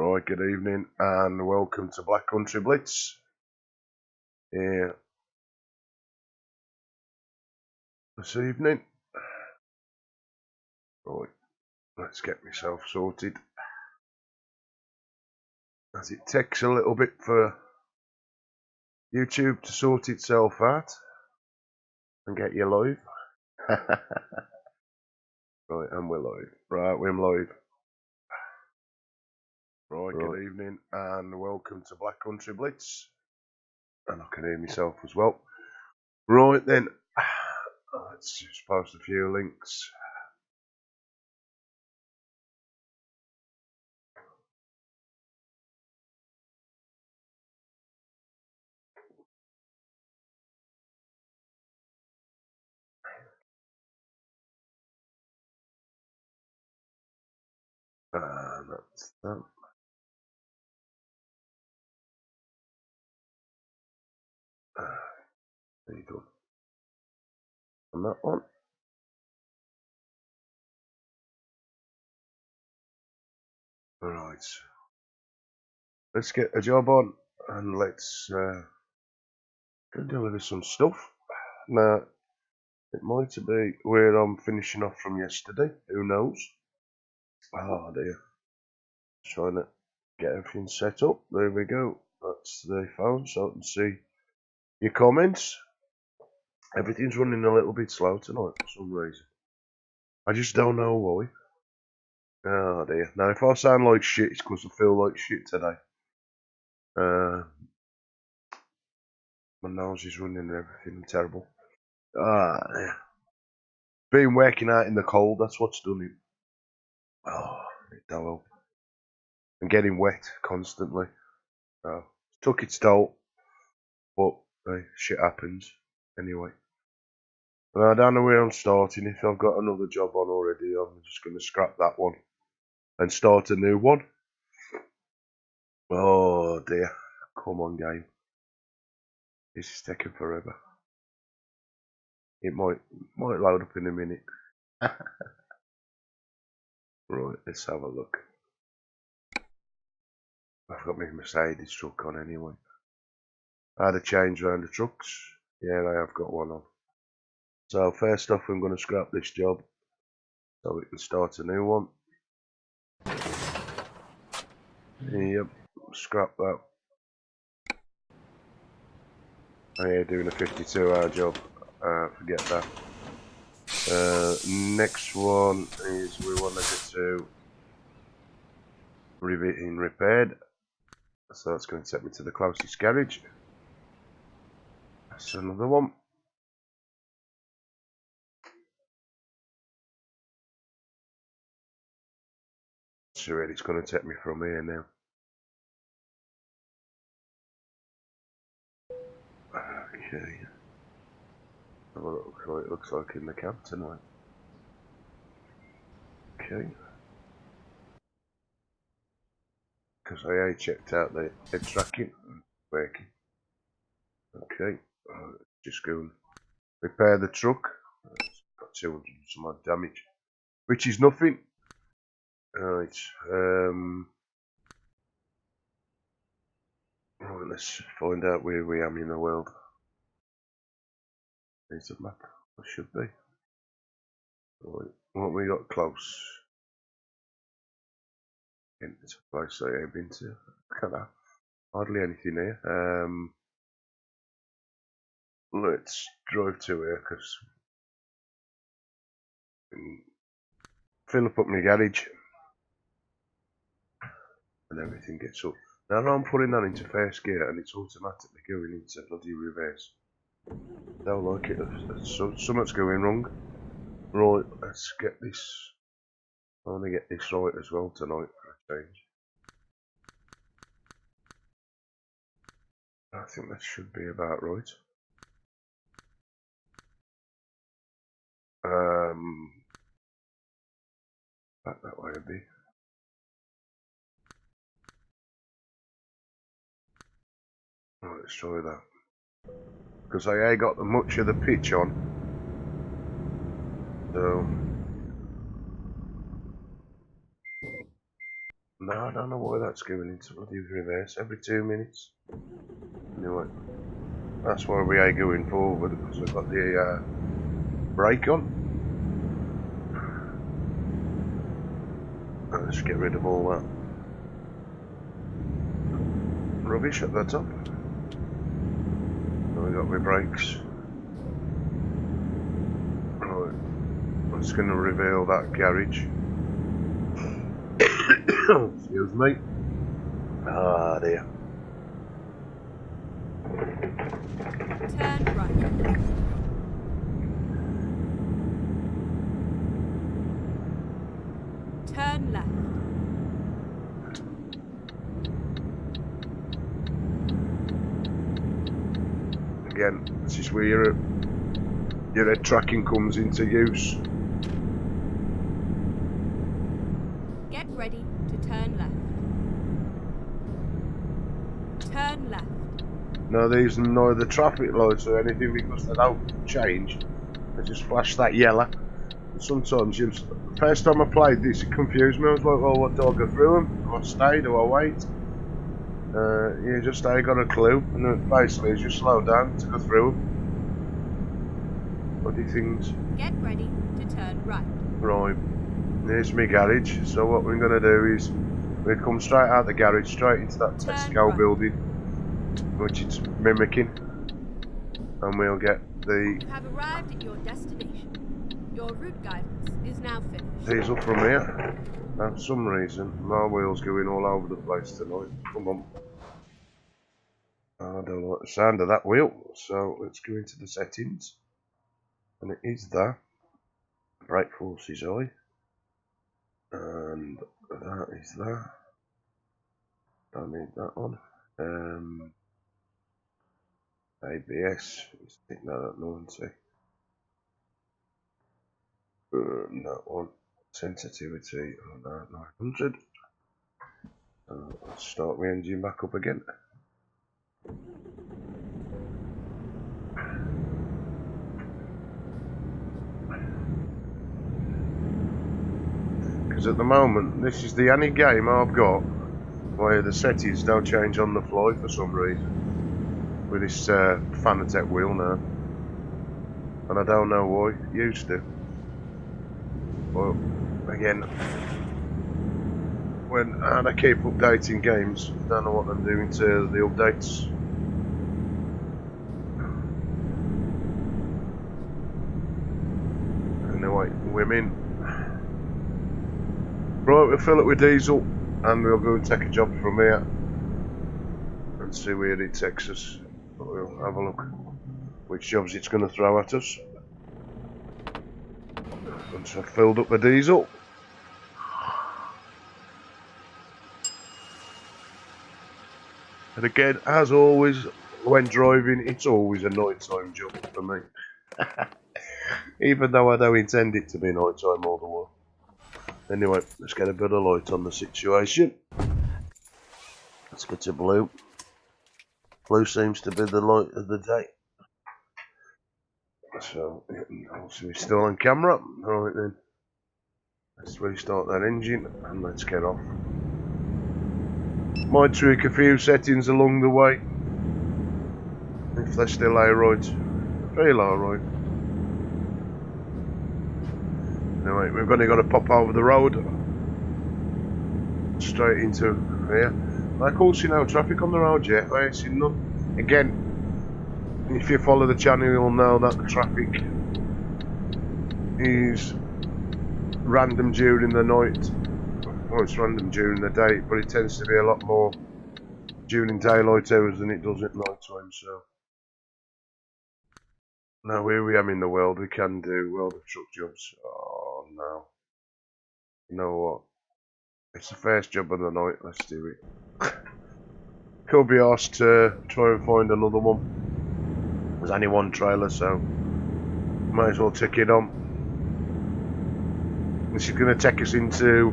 Right, good evening and welcome to Black Country Blitz here this evening. Right, let's get myself sorted, as it takes a little bit for YouTube to sort itself out and get you live. Right, and we're live. Right, we're live. Right, good evening and welcome to Black Country Blitz. And I can hear myself as well. Right then, let's just post a few links. And that's that. There you go. And that one. Right. Let's get a job on and let's go deliver some stuff. Now, it might be where I'm finishing off from yesterday. Who knows? Oh dear. Trying to get everything set up. There we go. That's the phone, so I can see your comments. Everything's running a little bit slow tonight for some reason. I just don't know why. Oh dear. Now, if I sound like shit, it's because I feel like shit today. My nose is running and everything terrible. Yeah. Been working out in the cold, that's what's done it. Oh, it don't help. And getting wet constantly. So, took its toll. But shit happens. Anyway. Well, I don't know where I'm starting. If I've got another job on already, I'm just going to scrap that one. And start a new one. Oh dear. Come on, game. This is taking forever. It might load up in a minute. Right, let's have a look. I've got my Mercedes truck on anyway. I had a change around the trucks. Yeah, I have got one on. So first off, I'm going to scrap this job so we can start a new one. Yep, scrap that. Oh yeah, doing a 52-hour job. Forget that. Next one is we want to get to being repaired. So that's going to take me to the closest garage. That's another one. So where it's going to take me from here now. Okay. Well, it looks like in the camp tonight. Okay. Because I checked out the head tracking. Working. Okay. Just go and repair the truck. It's got 200 and some odd damage. Which is nothing. Right. Right, let's find out where we am in the world. There's a map. It should be. Right. What we got close? It's a place I ain't been to. Look at that. Hardly anything here. Let's drive to here because fill up my garage and everything gets up. Now I'm putting that into first gear and it's automatically going into bloody reverse. Don't like it. Something's going wrong. Right, let's get this. I want to get this right as well tonight for a change. I think that should be about right. Back that way a bit. Right, let's try that. Because I got much of the pitch on. So No, I don't know why that's going into bloody reverse every 2 minutes. Anyway, that's why we are going forward, because we've got the brake on. Let's get rid of all that rubbish at the top. And we got my brakes. Right, I'm just going to reveal that garage. Excuse me. Ah, dear. Turn right. Turn left. Again, this is where your head tracking comes into use. Get ready to turn left. Turn left. Now these are neither traffic lights or anything because they don't change. They just flash that yellow. And sometimes, the first time I played this, it confused me. I was like, well, what, do I go through them? Do I stay? Do I wait? You just ain't got a clue. And then basically, you just slow down to go through them. Bloody things. Get ready to turn right. Right. Here's my garage. So what we're going to do is, we come straight out the garage, straight into that Tesco building, which it's mimicking. And we'll get the... You have arrived at your destination. Your route guidance is now finished. diesel from here. For some reason, my wheel's going all over the place tonight. Come on. I don't like the sound of that wheel. So let's go into the settings. And it is there. Brake force is high. And that is there. Don't need that one. ABS. Let's stick that at 90. That one. Sensitivity on that 900. Let's start the engine back up again. Because at the moment, this is the only game I've got where the settings don't change on the fly for some reason. With this Fanatec wheel now. And I don't know why. It used to. But again, when I keep updating games, I don't know what I'm doing to the updates. Anyway, women. Right, we'll fill it with diesel and we'll go and take a job from here and see where it takes us. We'll have a look which jobs it's going to throw at us. Once I've filled up the diesel. And again, as always, when driving, it's always a nighttime job for me. Even though I don't intend it to be nighttime all the while. Anyway, let's get a bit of light on the situation. Let's get to blue. Blue seems to be the light of the day. So, we're still on camera. Alright then. Let's restart that engine and let's get off. Might tweak a few settings along the way. If they're still alright. Feel alright. Anyway, we've only got to pop over the road. Straight into here. I can't see no traffic on the road yet. I ain't seen none. Again, if you follow the channel, you'll know that the traffic is random during the night. Well, it's random during the day, but it tends to be a lot more during daylight hours than it does at night time. So, now here we am in the world, we can do world of truck jobs. Oh no. You know what? It's the first job of the night, let's do it. Could be asked to try and find another one. There's only one trailer, so might as well tick it on. This is going to take us into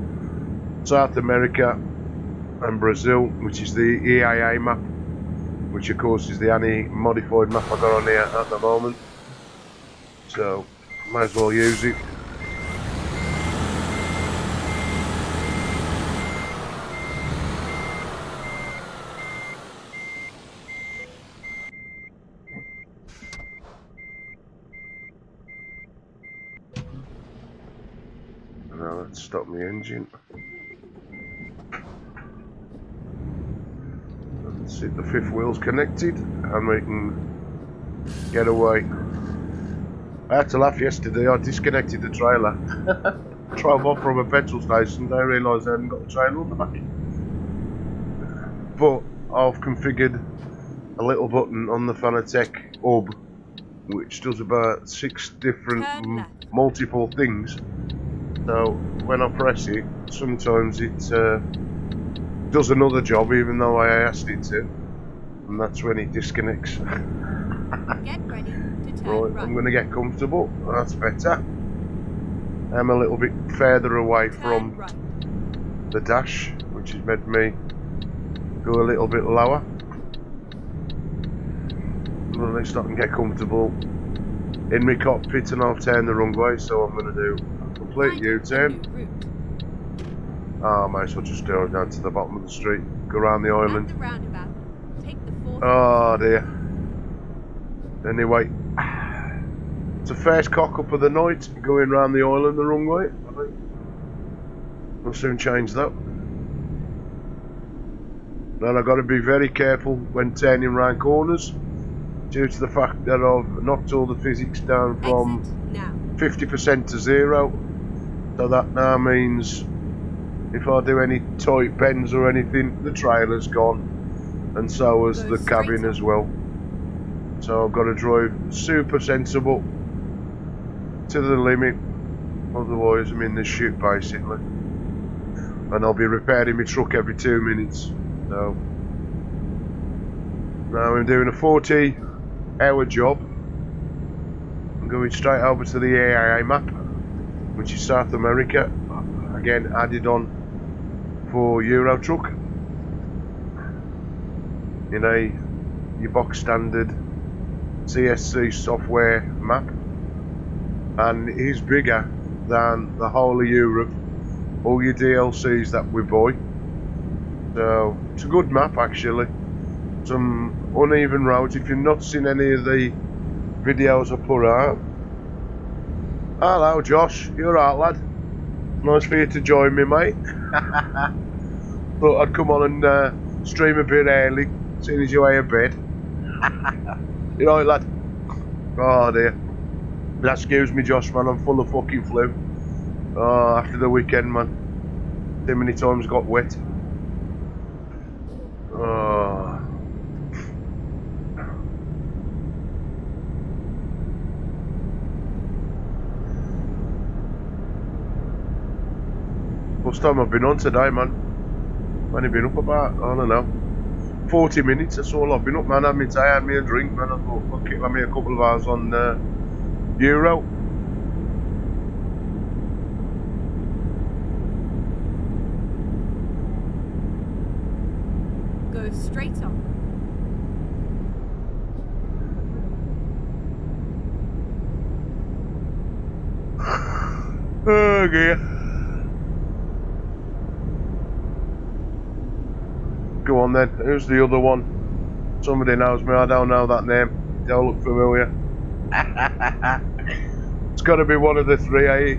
South America and Brazil, which is the EAA map, which of course is the only modified map I got on here at the moment. So, might as well use it. Now let's stop the engine. Let's see if the fifth wheel's connected and we can get away. I had to laugh yesterday. I disconnected the trailer. Drove off from a petrol station. I realised I hadn't got the trailer on the back. But I've configured a little button on the Fanatec hub which does about 6 different multiple things. So when I press it, sometimes it does another job even though I asked it to, and that's when it disconnects. Get ready to turn right, I'm going to get comfortable. That's better. I'm a little bit further away from the dash, which has made me go a little bit lower. Well, at least I can get comfortable in my cockpit, and I'll turn the wrong way, so I'm going to do a complete U-turn. I might as well just go down to the bottom of the street, go around the island. Oh dear. Anyway, it's the first cock up of the night, going round the island the wrong way. I think we'll soon change that. Then I've got to be very careful when turning round corners, due to the fact that I've knocked all the physics down from 50% to 0. So that now means if I do any tight bends or anything, the trailer's gone, and so has the cabin as well. So I've got to drive super sensible to the limit, otherwise I'm in the shit basically. And I'll be repairing my truck every 2 minutes. So now I'm doing a 40-hour job. I'm going straight over to the EAA Map, which is South America, again added on for Euro Truck. You know, your box standard CSC software map, and it is bigger than the whole of Europe, all your DLCs that we buy. So it's a good map actually. Some uneven roads. If you've not seen any of the videos I put out. Hello Josh, you're right lad. Nice for you to join me, mate. Thought I'd come on and stream a bit early, seeing as you're out of bed. You know, lad. Oh dear. But excuse me, Josh, man. I'm full of fucking flu. Oh, after the weekend, man. Too many times got wet. Oh. First time I've been on today, man. I've only been up about, I don't know, 40 minutes, that's all I've been up, man. I had me tea, I had me a drink, man. I thought, fuck it, let me a couple of hours on Euro. Go straight on. Oh dear. Go on then, who's the other one? Somebody knows me, I don't know that name. Don't look familiar. It's got to be one of the three, eh?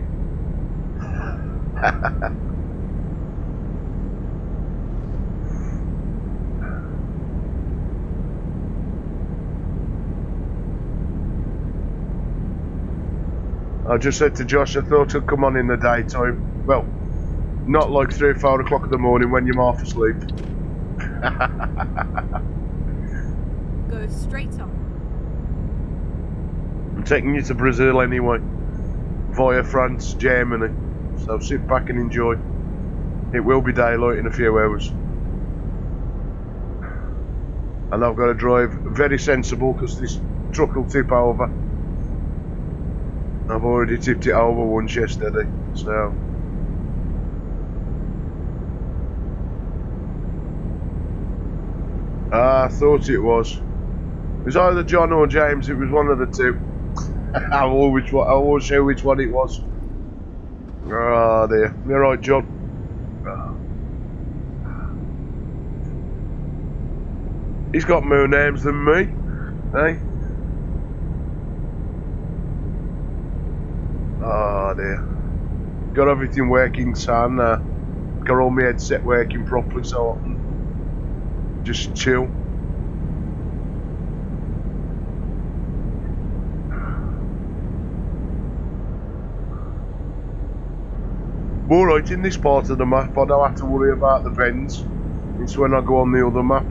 I just said to Josh, I thought I'd come on in the daytime. Well, not like 3 or 4 o'clock in the morning when you're half asleep. Go straight on. I'm taking you to Brazil anyway, via France, Germany. So sit back and enjoy. It will be daylight in a few hours. And I've got to drive very sensible because this truck will tip over. I've already tipped it over once yesterday, so. I thought it was. It was either John or James, it was one of the two. I always show which one it was. Oh dear. You're right, John. He's got more names than me, eh? Oh dear. got everything working sound now. Got all my headset working properly so I can just chill. Alright, in this part of the map I don't have to worry about the bends. It's when I go on the other map,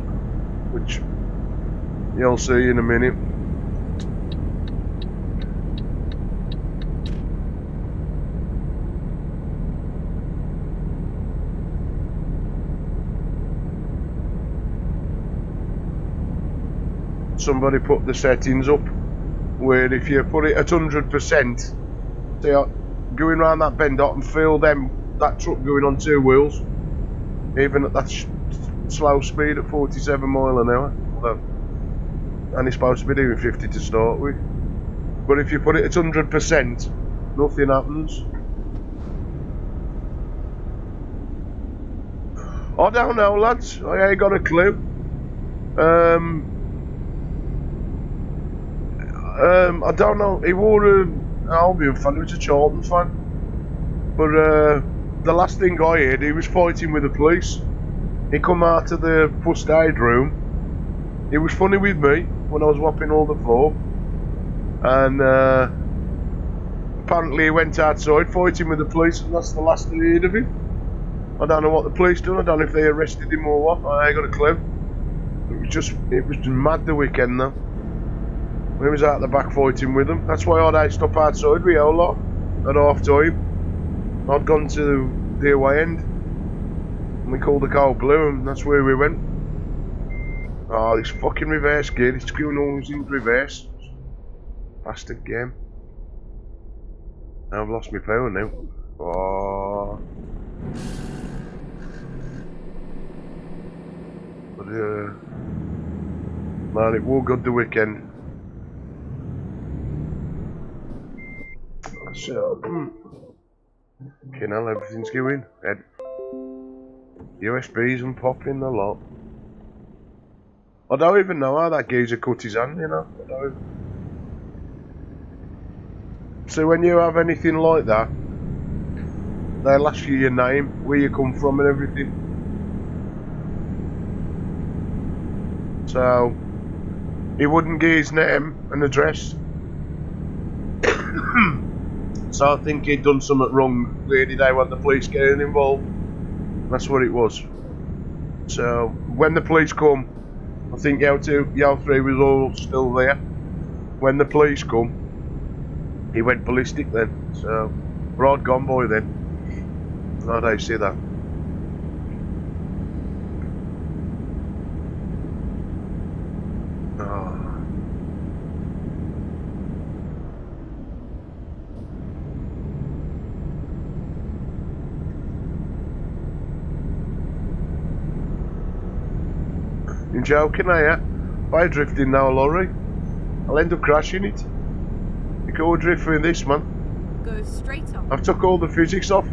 which you'll see in a minute. Somebody put the settings up where if you put it at 100%, see, going around that bend, I can feel that truck going on two wheels, even at that slow speed at 47 mile an hour. And it's supposed to be doing 50 to start with. But if you put it at 100%, nothing happens. I don't know, lads. I ain't got a clue. I don't know. He wore an Albion fan. He was a Charlton fan. But the last thing I heard, he was fighting with the police. He come out of the first aid room. He was funny with me when I was whopping all the floor. And apparently he went outside fighting with the police, and that's the last I heard of him. I don't know what the police done. I don't know if they arrested him or what. I ain't got a clue. It was just mad the weekend though. We was out the back fighting with them. That's why I'd stop outside with a lot at half time. I'd gone to the away end and we called the Cold Blue and that's where we went. Oh, this fucking reverse gear, it's going always in reverse. Bastard game. Now I've lost my power now. Oh. But man, it was good the weekend. So, you know, everything's going. USBs and popping a lot. I don't even know how that geezer cut his hand, you know. I don't even... So when you have anything like that, they'll ask you your name, where you come from and everything. So, he wouldn't give his name and address. So I think he'd done something wrong the day when the police getting involved. That's what it was. So when the police come, I think L3 was all still there. When the police come, he went ballistic then. So we're all gone by then. How do you see that? You're joking, are you? If I drift in now, lorry, I'll end up crashing it. You go drift through this, man. Go straight on. I've took all the physics off.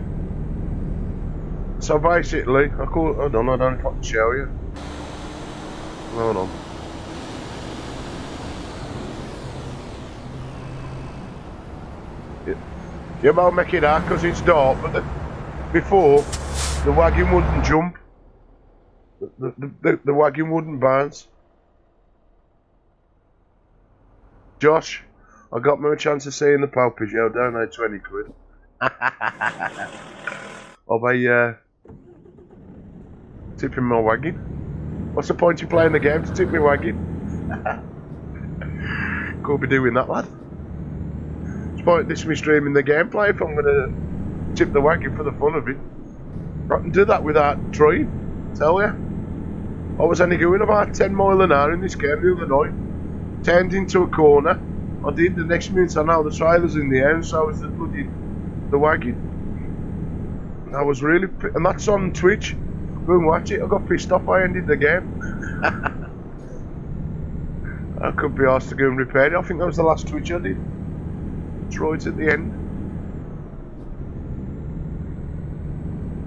So basically, I don't know if I can show you. Hold on. You might make it out because it's dark, but before, the wagon wouldn't jump. The wagon wouldn't bounce. Josh, I got me a chance of seeing the Pal Peugeot, don't I? 20 quid. I'll be tipping my wagon. What's the point in playing the game to tip my wagon? Could be doing that, lad. It's point this me streaming the gameplay if I'm gonna tip the wagon for the fun of it. I can do that without trying, tell ya. I was only going about 10 mile an hour in this game the other night. Turned into a corner. I did the next minute, I know the trailer's in the air, so I was the wagon. I was really, and that's on Twitch. Go and watch it. I got pissed off. I ended the game. I could be asked to go and repair it. I think that was the last Twitch I did. It's right at the end.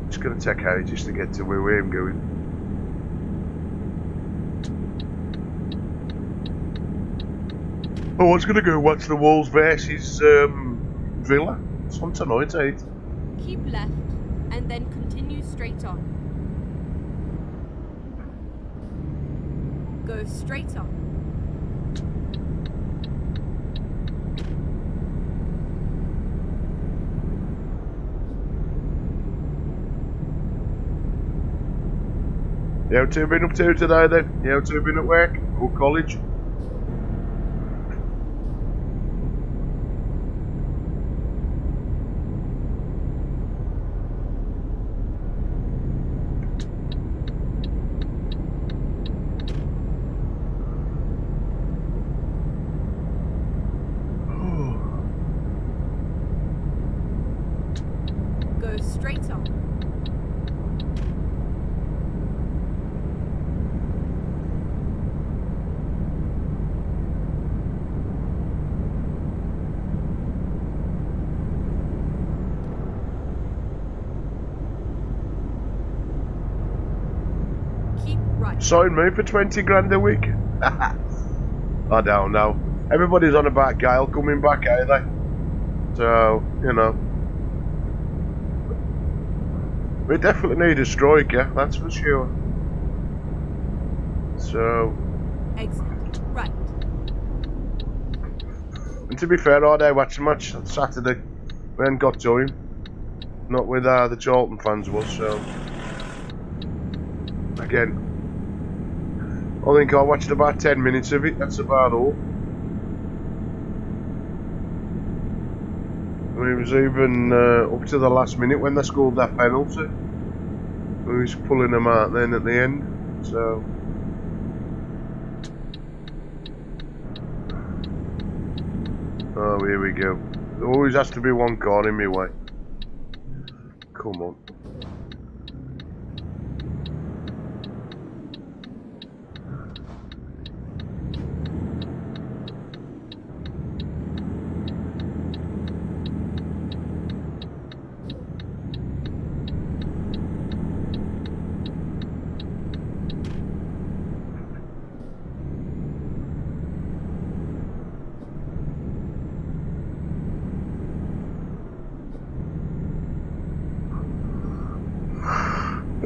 It's gonna take ages to get to where I'm going. I was gonna go watch the Wolves versus Villa. It's on tonight, 8. Keep left, and then continue straight on. Go straight on. You two been up to today then? You two been at work or college? Go straight on. Keep right. Sign me for 20 grand a week? I don't know. Everybody's on about Gail coming back, ain't they? So, you know. We definitely need a striker, that's for sure. So... Exit. Right. And to be fair, I watched the match on Saturday. We hadn't got time. Not with the Charlton fans was, so... Again, I think I watched about 10 minutes of it, that's about all. We was even up to the last minute when they scored that penalty. We was pulling them out then at the end, so... Oh, here we go. There always has to be one car in my way. Come on.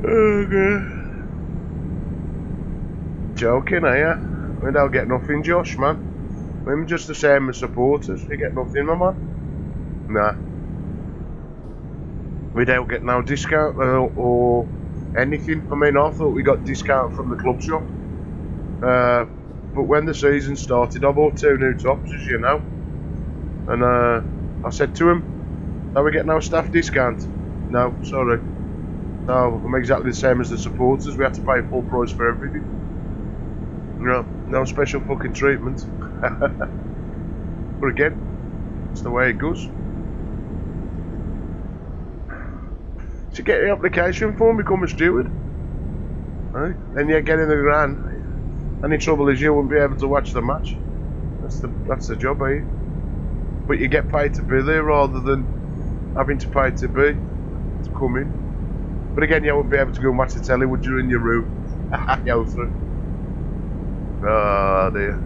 Okay. Joking, are you? We don't get nothing, Josh, man. We're just the same as supporters. We get nothing, my man. Nah. We don't get no discount or anything. I mean, I thought we got discount from the club shop. But when the season started, I bought 2 new tops, as you know. And I said to him, "Do we get no staff discount?" "No, sorry." No, I'm exactly the same as the supporters. We have to pay full price for everything. No special fucking treatment. But again, it's the way it goes. To get the application form, become a steward. Right? Then you get in the ground. Only trouble is you won't be able to watch the match. That's the job, eh? But you get paid to be there rather than having to pay to come in. But again, you won't be able to go and watch the telly, would you, in your room? Go through. Oh dear.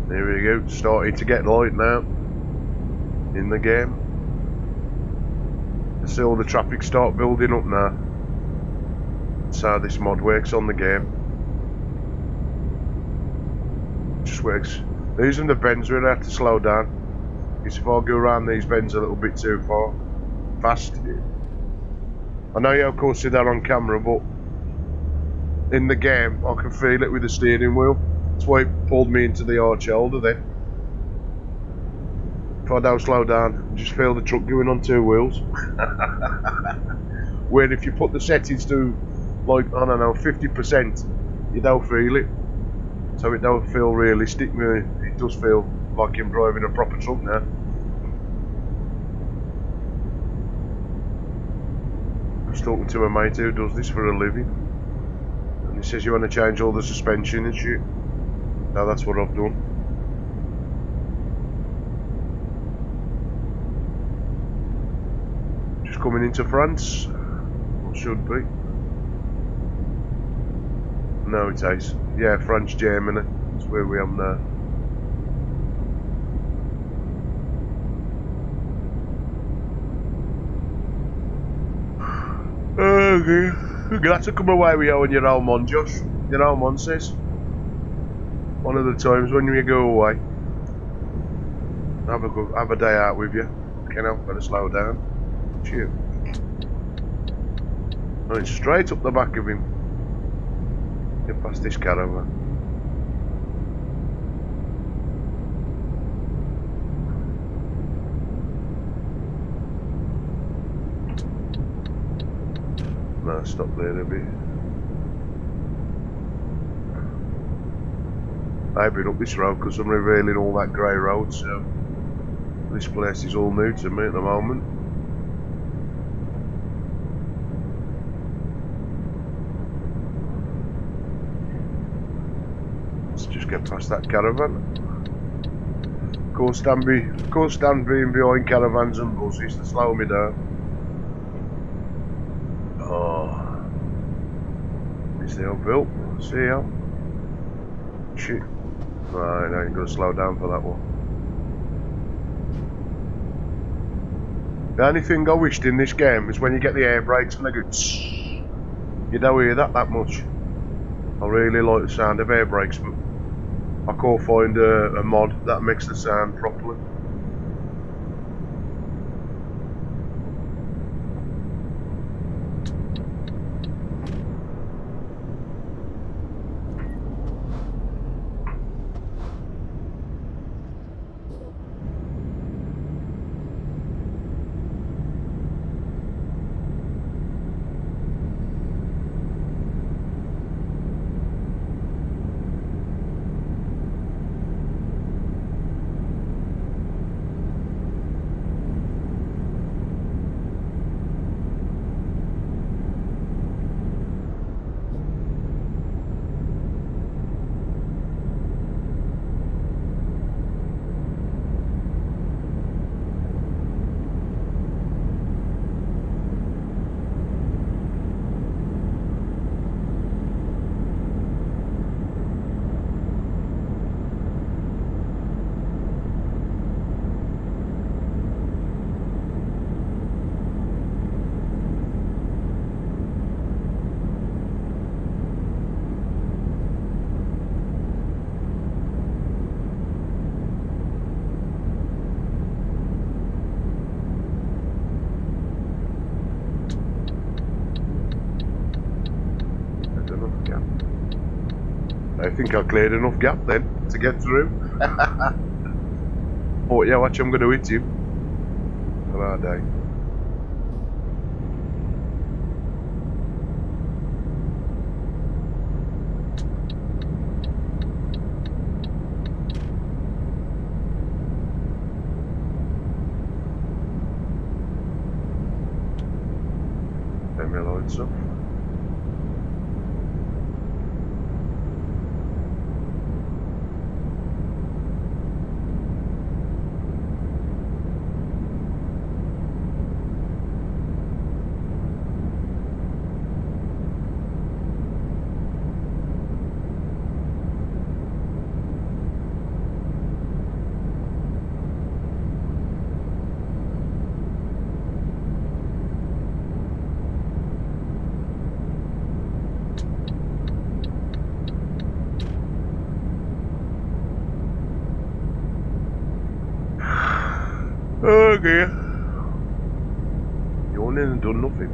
There we go, starting to get light now in the game. See all the traffic start building up now. That's how this mod works on the game. Just works. These are the bends where I have to slow down. Because if I go around these bends a little bit too fast. I know you of course see that on camera, but in the game I can feel it with the steering wheel. That's why it pulled me into the arch shoulder then. If I don't slow down, I just feel the truck going on 2 wheels. Where if you put the settings to, like, I don't know, 50%, you don't feel it. So it don't feel realistic. It does feel like I'm driving a proper truck now. I was talking to a mate who does this for a living. And he It says you want to change all the suspension and shit. Now that's what I've done. Just coming into France. Or should be. No, it is. Yeah, France, Germany. That's where we are now. Okay. You're gonna have to come away with you on your own one, Josh. Your own one says. One of the times when you go away. Have a day out with you. Can't help but to slow down. Shit. Going straight up the back of him. Get past this caravan. No, stop there a bit. I've been up this road because I'm revealing all that grey road, so this place is all new to me at the moment. Let's just get past that caravan. Can't stand being behind caravans and buses to slow me down. Oh, is the uphill? See ya. Shit. Right, I ain't gonna slow down for that one. The only thing I wished in this game is when you get the air brakes and they go tss, you don't hear that much. I really like the sound of air brakes, but I can't find a mod that makes the sound properly. I think I cleared enough gap then to get through. Oh yeah, watch, I'm going to hit him. Alright, day. Turn my lights off. Okay. You went in and done nothing.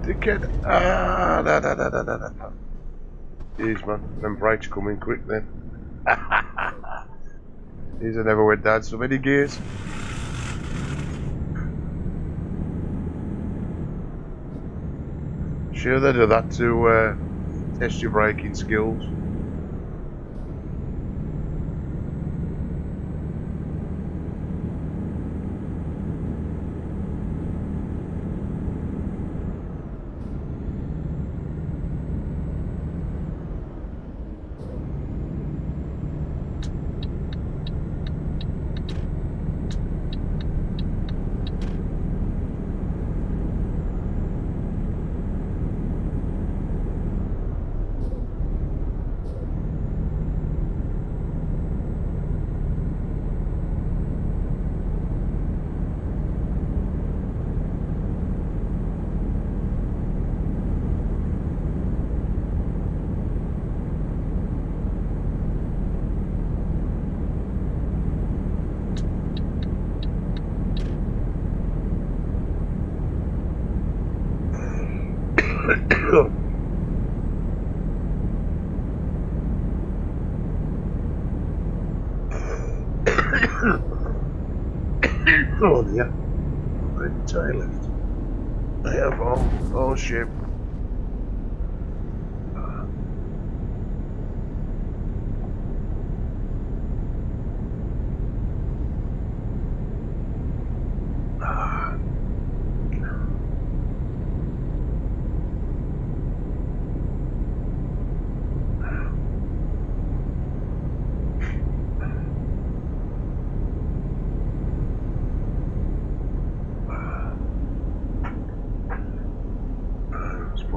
Dickhead. Ah, da. Jeez, man. Them brakes coming quick then. These I never went down so many gears. Sure they do that to test your braking skills. Oh dear. Red tail lift. I have all ship.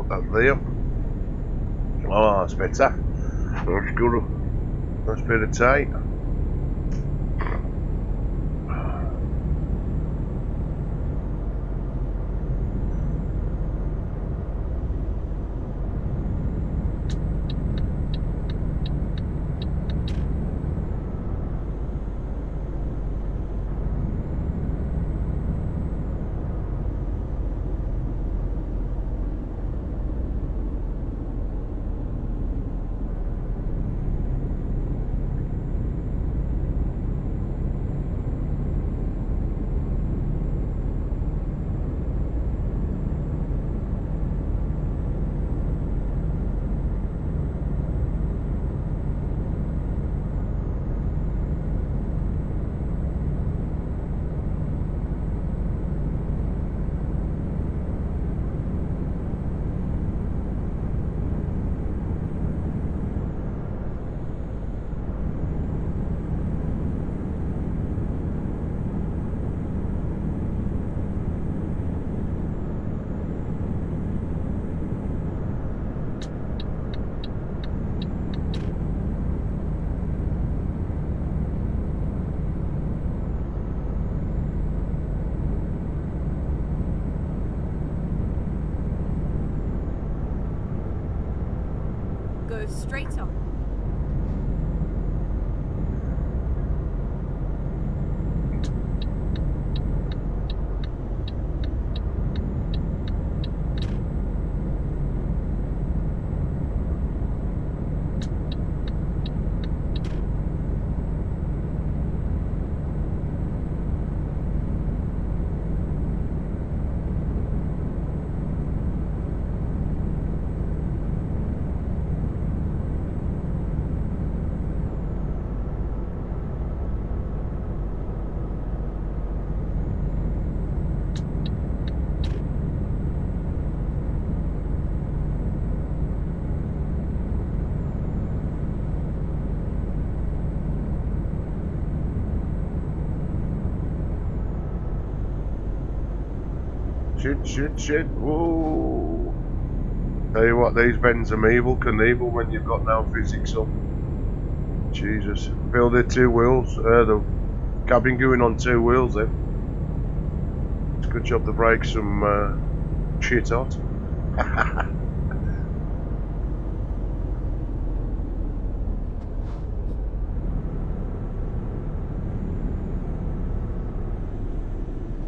That there. Oh, that's better. That's good. That's a bit of tight. Go straight on. Shit. Whoa. Tell you what, these bends are Evel Knievel when you've got no physics up. Jesus. Feel the two wheels, the cabin going on two wheels then. It's a good job the brakes some shit hot.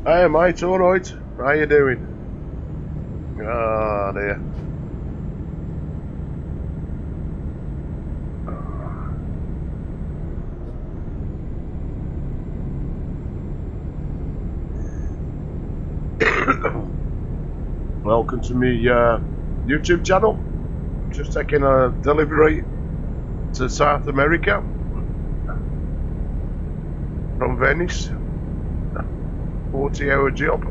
Hey mate, alright? How you doing? Ah dear. Welcome to me YouTube channel. Just taking a delivery to South America from Venice. 40-hour job.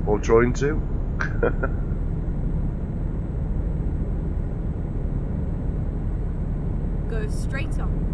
Or trying to. Go straight on.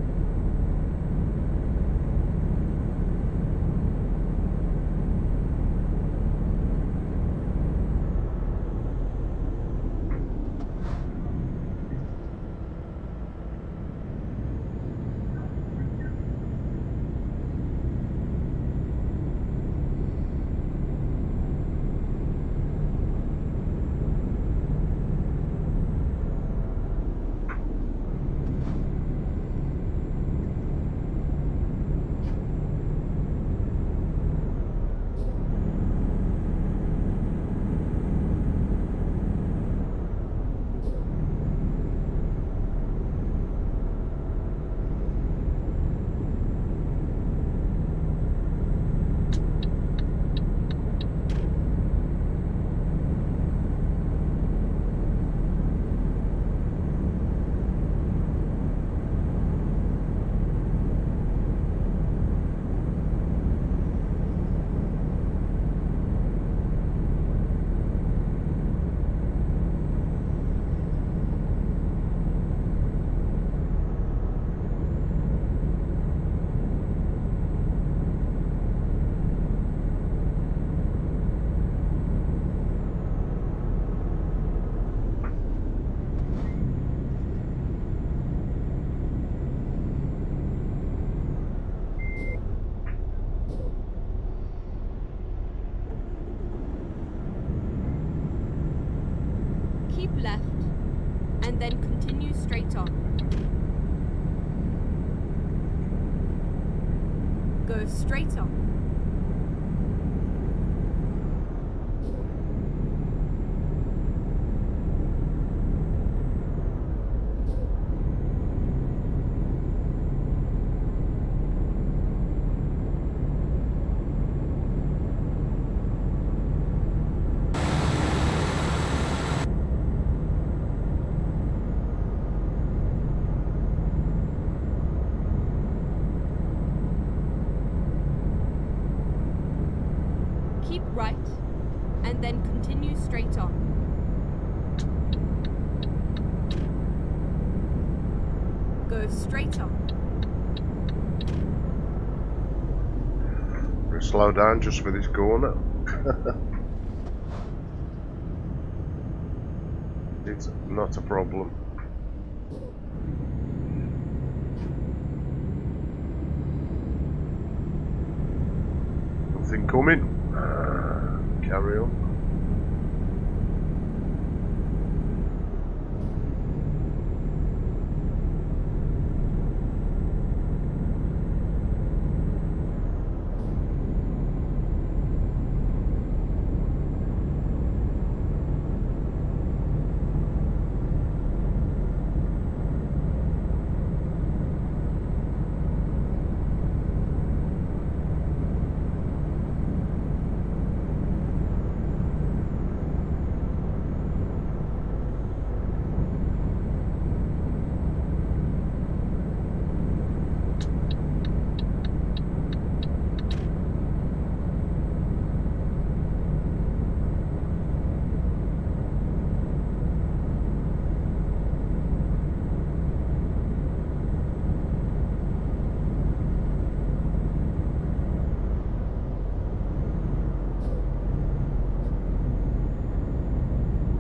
Keep left, and then continue straight on. Go straight on. Keep right, and then continue straight on. Go straight on. We'll slow down just for this corner. It's not a problem. Nothing coming. Carry on.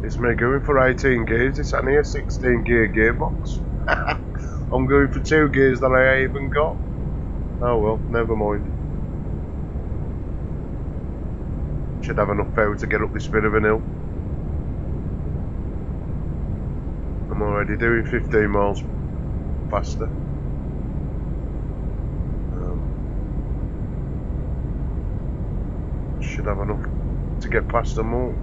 It's me going for 18 gears. It's only a 16 gear gearbox. I'm going for 2 gears that I ain't even got. Oh well, never mind. Should have enough power to get up this bit of an hill. I'm already doing 15 miles faster. Should have enough to get past them all.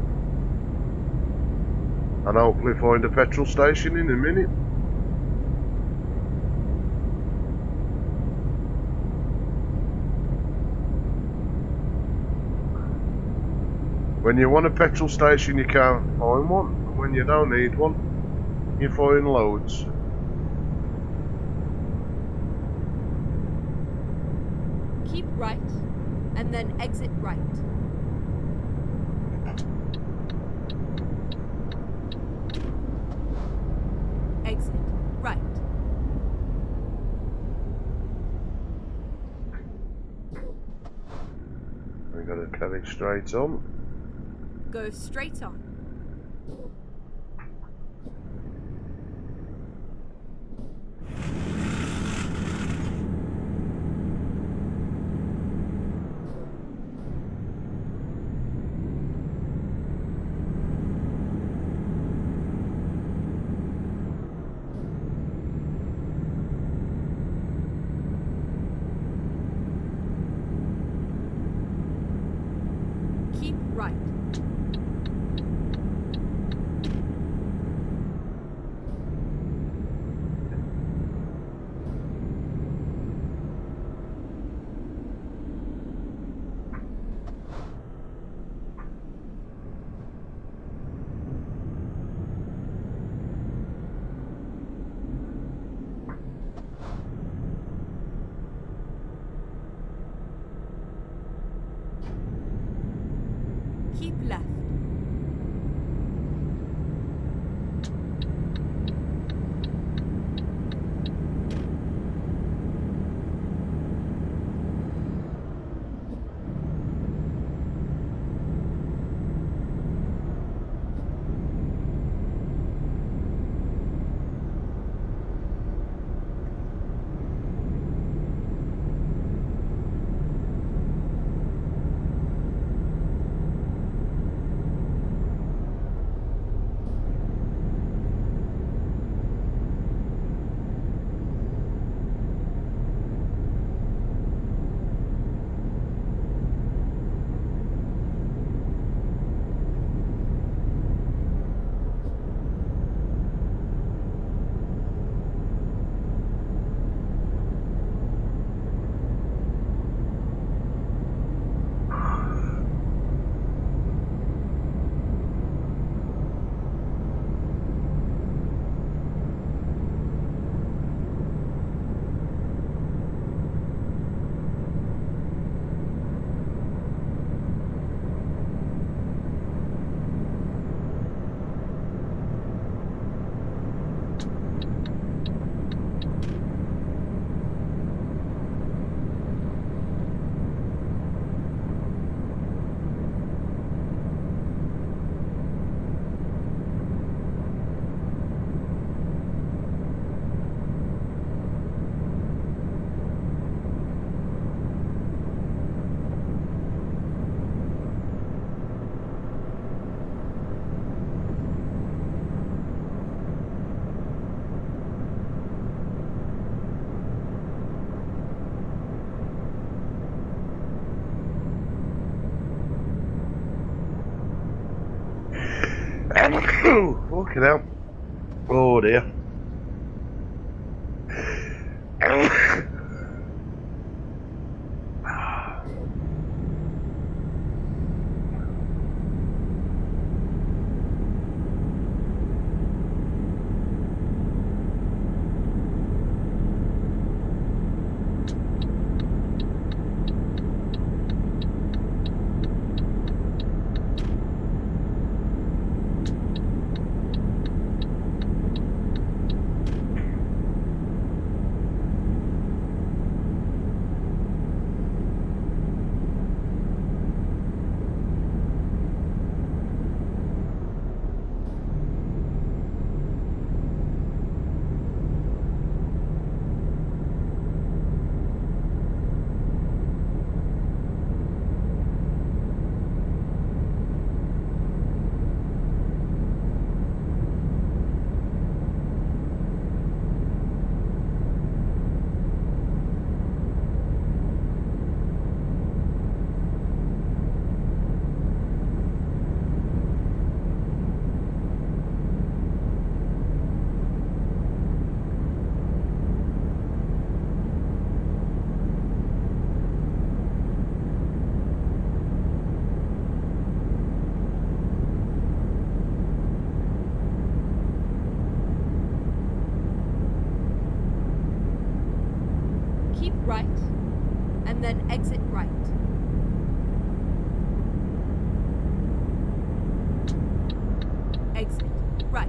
And hopefully find a petrol station in a minute. When you want a petrol station you can't find one, and when you don't need one you find loads. Keep right, and then exit right. Exit right. We gotta carry straight on. Go straight on. Keep right. Keep left. Fucking hell. Oh dear. then exit right. Exit right.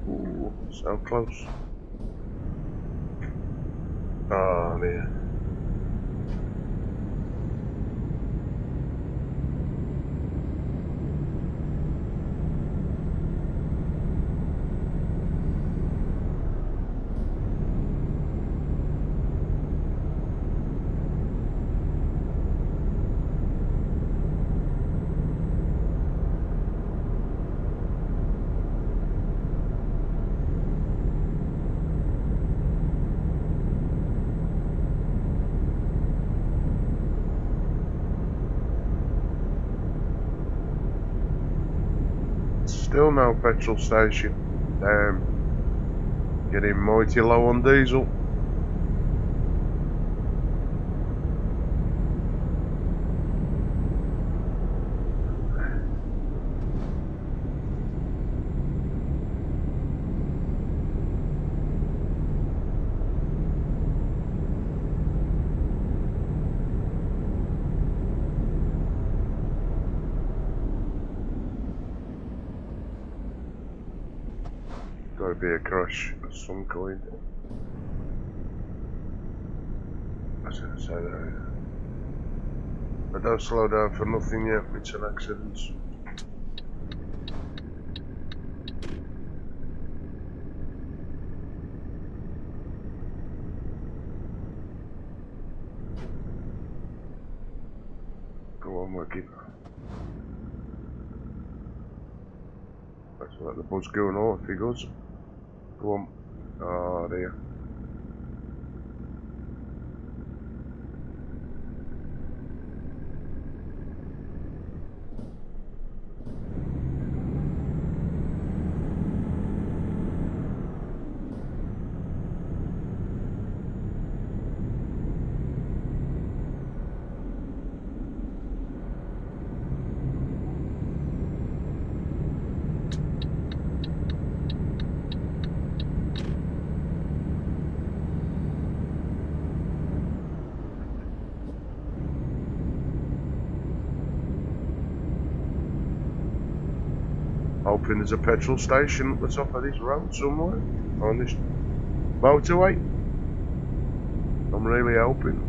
Ooh, so close. Oh dear. Still no petrol station. Getting mighty low on diesel. Gotta be a crash of some kind. I was gonna say that. I don't slow down for nothing yet, it's an accident. Go on, working. Let's let the bus go on if he goes. Go on. Oh dear. Hoping there's a petrol station at the top of this road somewhere on this motorway. I'm really hoping.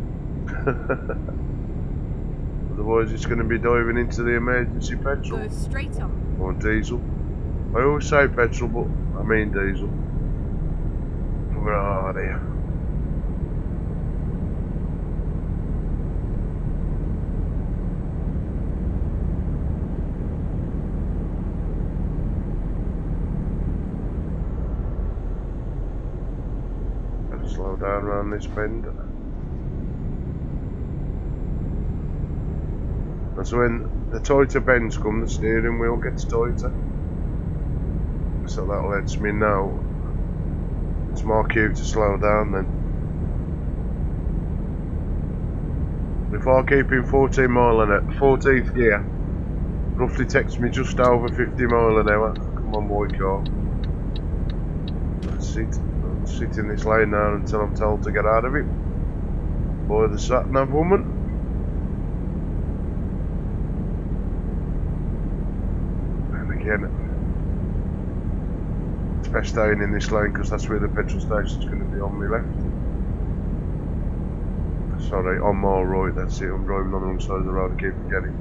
Otherwise it's going to be diving into the emergency petrol. Go straight on. Or diesel. I always say petrol, but I mean diesel. Oh dear. Slow down around this bend. That's when the tighter bends come, the steering wheel gets tighter. So that lets me know it's more cue to slow down then. If I keep in 14 mile an hour, 14th gear, roughly takes me just over 50 mile an hour. Come on boy car. That's it. Sit in this lane now until I'm told to get out of it by the sat-nav woman. And again, it's best staying in this lane because that's where the petrol station's going to be on my left. Sorry, on my right, that's it. I'm driving on the wrong side of the road, I keep forgetting.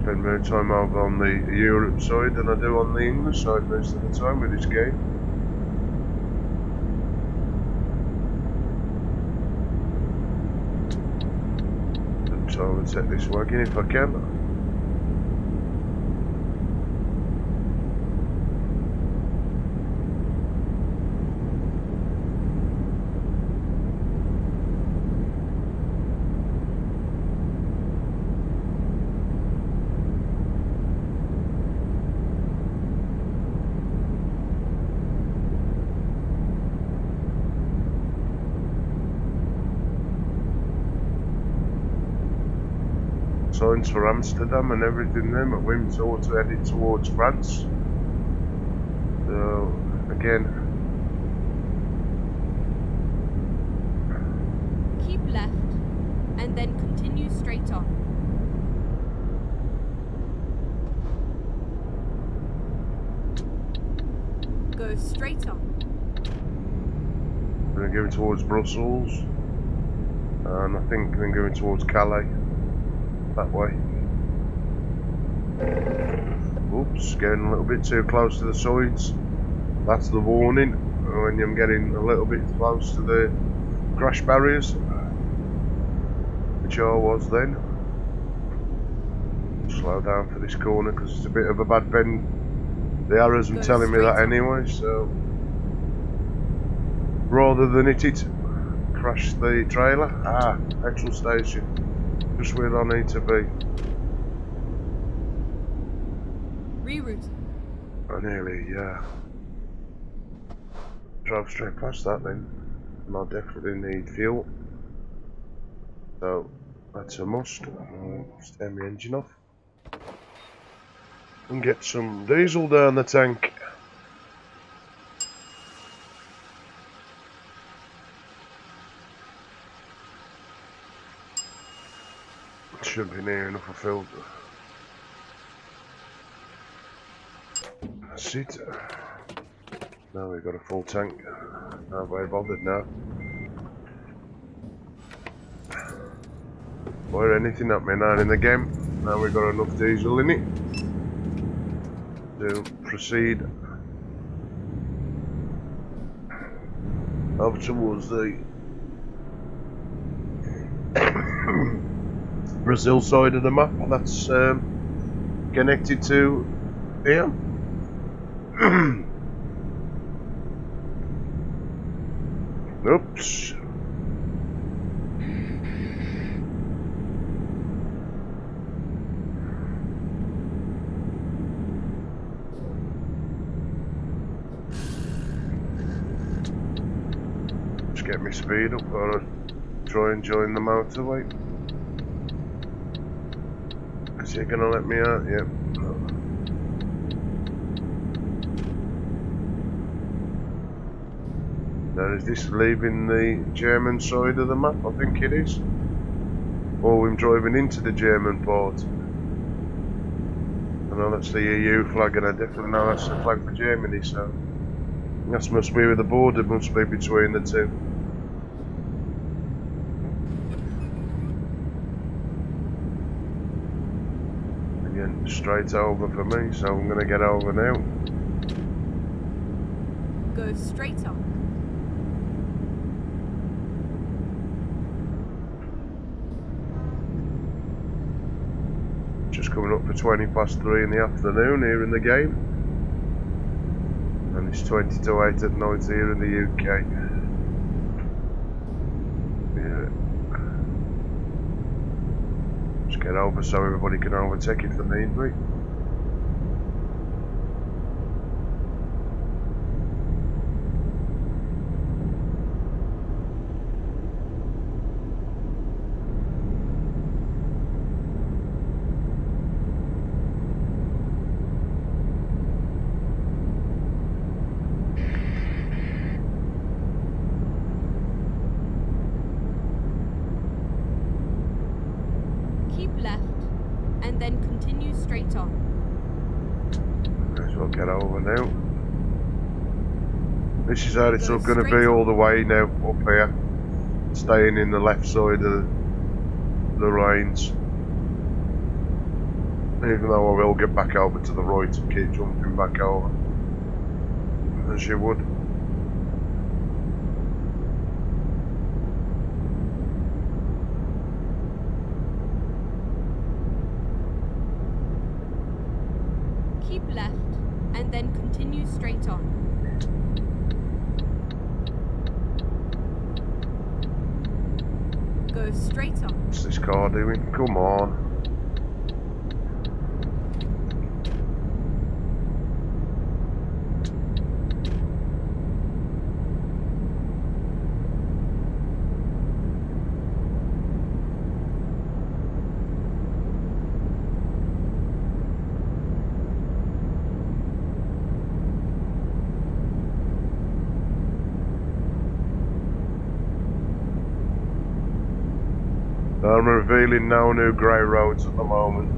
Spend more time over on the Europe side than I do on the English side most of the time with this game. So I would set this wagon if I can. signs for Amsterdam and everything then, but we're sort of headed towards France. So, again, Keep left, and then continue straight on. Go straight on. we're going towards Brussels, and I think we're going towards Calais, that way. Oops, getting a little bit too close to the sides. That's the warning when I'm getting a little bit close to the crash barriers, which I was then. Slow down for this corner because it's a bit of a bad bend. The arrows are telling me that anyway, so rather than hit it, crash the trailer. Ah, petrol station, just where I need to be. Reroute. I nearly drove straight past that then, and I definitely need fuel, so that's a must. Let's turn the engine off and get some diesel down the tank. Should be near enough fulfilled. That's it. Now we've got a full tank. Not very bothered now. Or anything happening now in the game. Now we've got enough diesel in it to proceed over towards the Brazil side of the map. That's connected to here. Oops. Just get me speed up, or try and join the motorway. Is he gonna let me out? Yep. Now is this leaving the German side of the map? I think it is. Or we're driving into the German part. I know that's the EU flag, and I definitely know that's the flag for Germany, so that must be where the border must be between the two. Again, straight over for me, so I'm going to get over now. Go straight on. Just coming up for 3:20 in the afternoon here in the game, and it's 20 to 8 at night here in the UK. Yeah. Just get over so everybody can overtake if they need me. And then continue straight on. May as well get over now. This is how it's Go going to straight be on. all the way now, up here. Staying in the left side of the lanes. Even though I will get back over to the right and keep jumping back over. As you would. Keep left, and then continue straight on. Go straight on. What's this car doing? Come on. I'm revealing no new grey roads at the moment,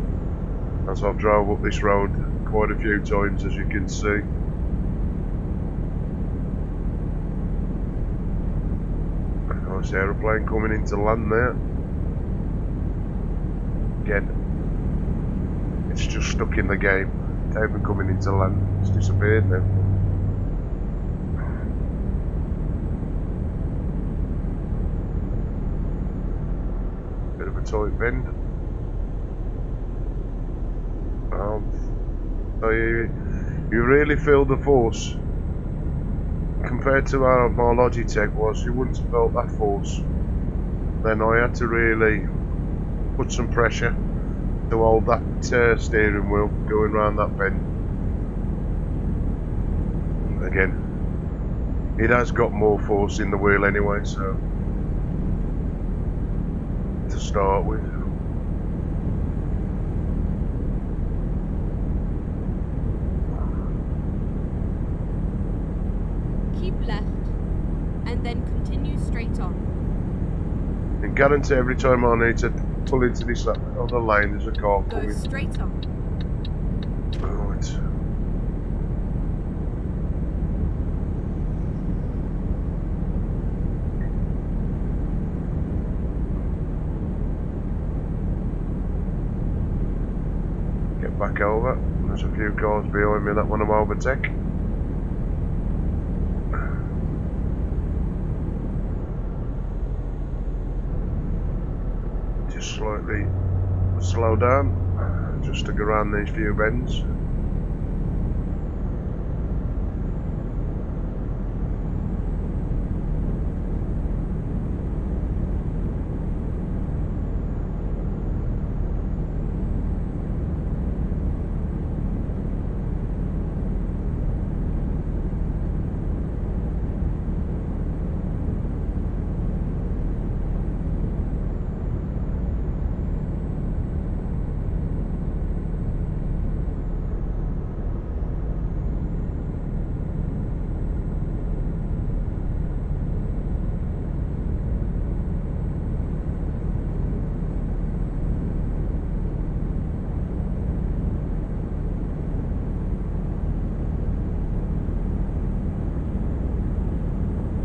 as I've drove up this road quite a few times, as you can see. Nice aeroplane coming into land there. Again, it's just stuck in the game. It's even coming into land. It's disappeared now. Bit of a tight bend. So you really feel the force. Compared to how my Logitech was, you wouldn't have felt that force. Then I had to really put some pressure to hold that steering wheel going round that bend. Again, it has got more force in the wheel anyway, so to start with. Keep left, and then continue straight on. I guarantee every time I need to pull into this other lane, there's a car coming. Go straight on. Right. Get back over. There's a few cars behind me that want to overtake. Just slightly slow down, just to go around these few bends.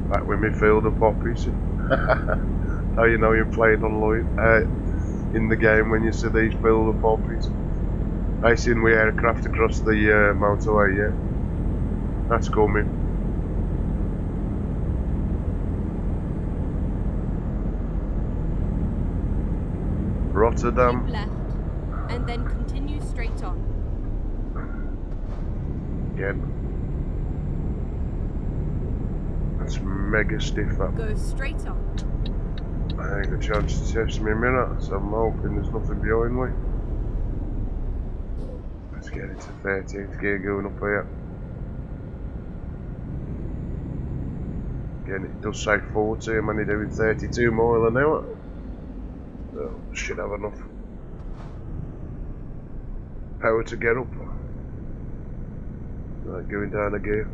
Back with me field of poppies. How you know you're playing online in the game when you see these field of poppies. I seen we aircraft across the motorway, yeah. That's coming. Rotterdam. Keep left, and then continue straight on. Again. That's mega stiff up. Go straight on. I ain't got a chance to test my mirror, so I'm hoping there's nothing behind me. Let's get it to 13th gear going up here. Again, it does say 40, I'm only doing 32 mile an hour. So, should have enough power to get up. Right, going down a gear.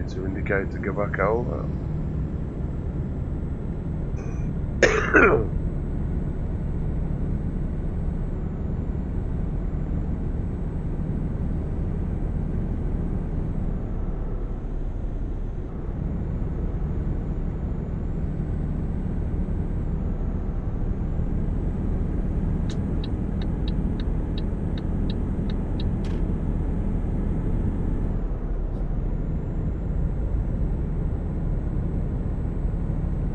To indicate to go back over.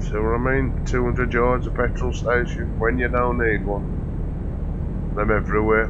So remain 200 yards of petrol station when you don't need one. Them everywhere.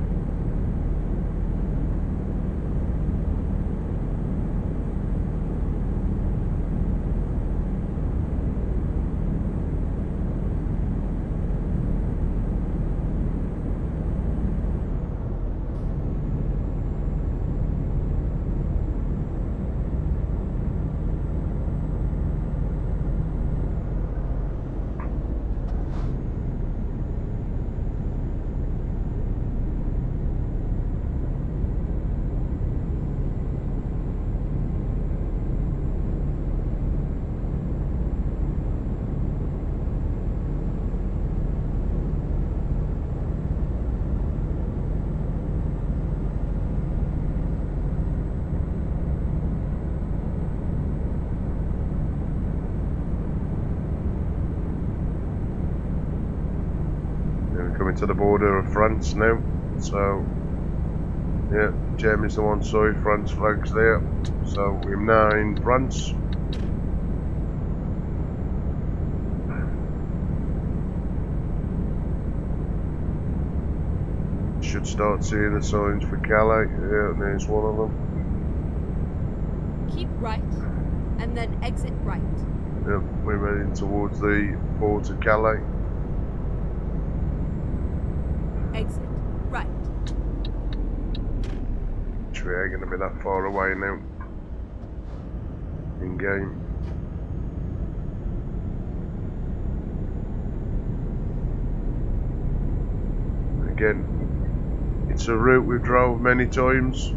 coming to the border of France now. So, yeah, Germany's the one side, France flag's there. So we're now in France. Should start seeing the signs for Calais. Yeah, there's one of them. Keep right, and then exit right. Yep, we're heading towards the port of Calais. Exit right. Which we ain't going to be that far away now. In game. Again, it's a route we've drove many times.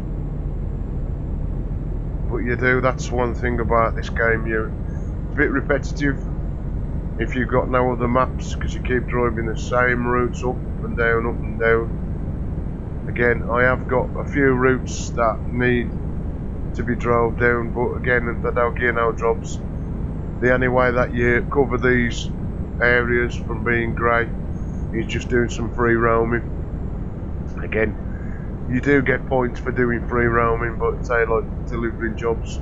But you do, that's one thing about this game, it's a bit repetitive if you've got no other maps, because you keep driving the same routes up and down, up and down. Again, I have got a few routes that need to be drove down, but again, they don't give no jobs. The only way that you cover these areas from being grey is just doing some free roaming. Again, you do get points for doing free roaming, but say like delivering jobs.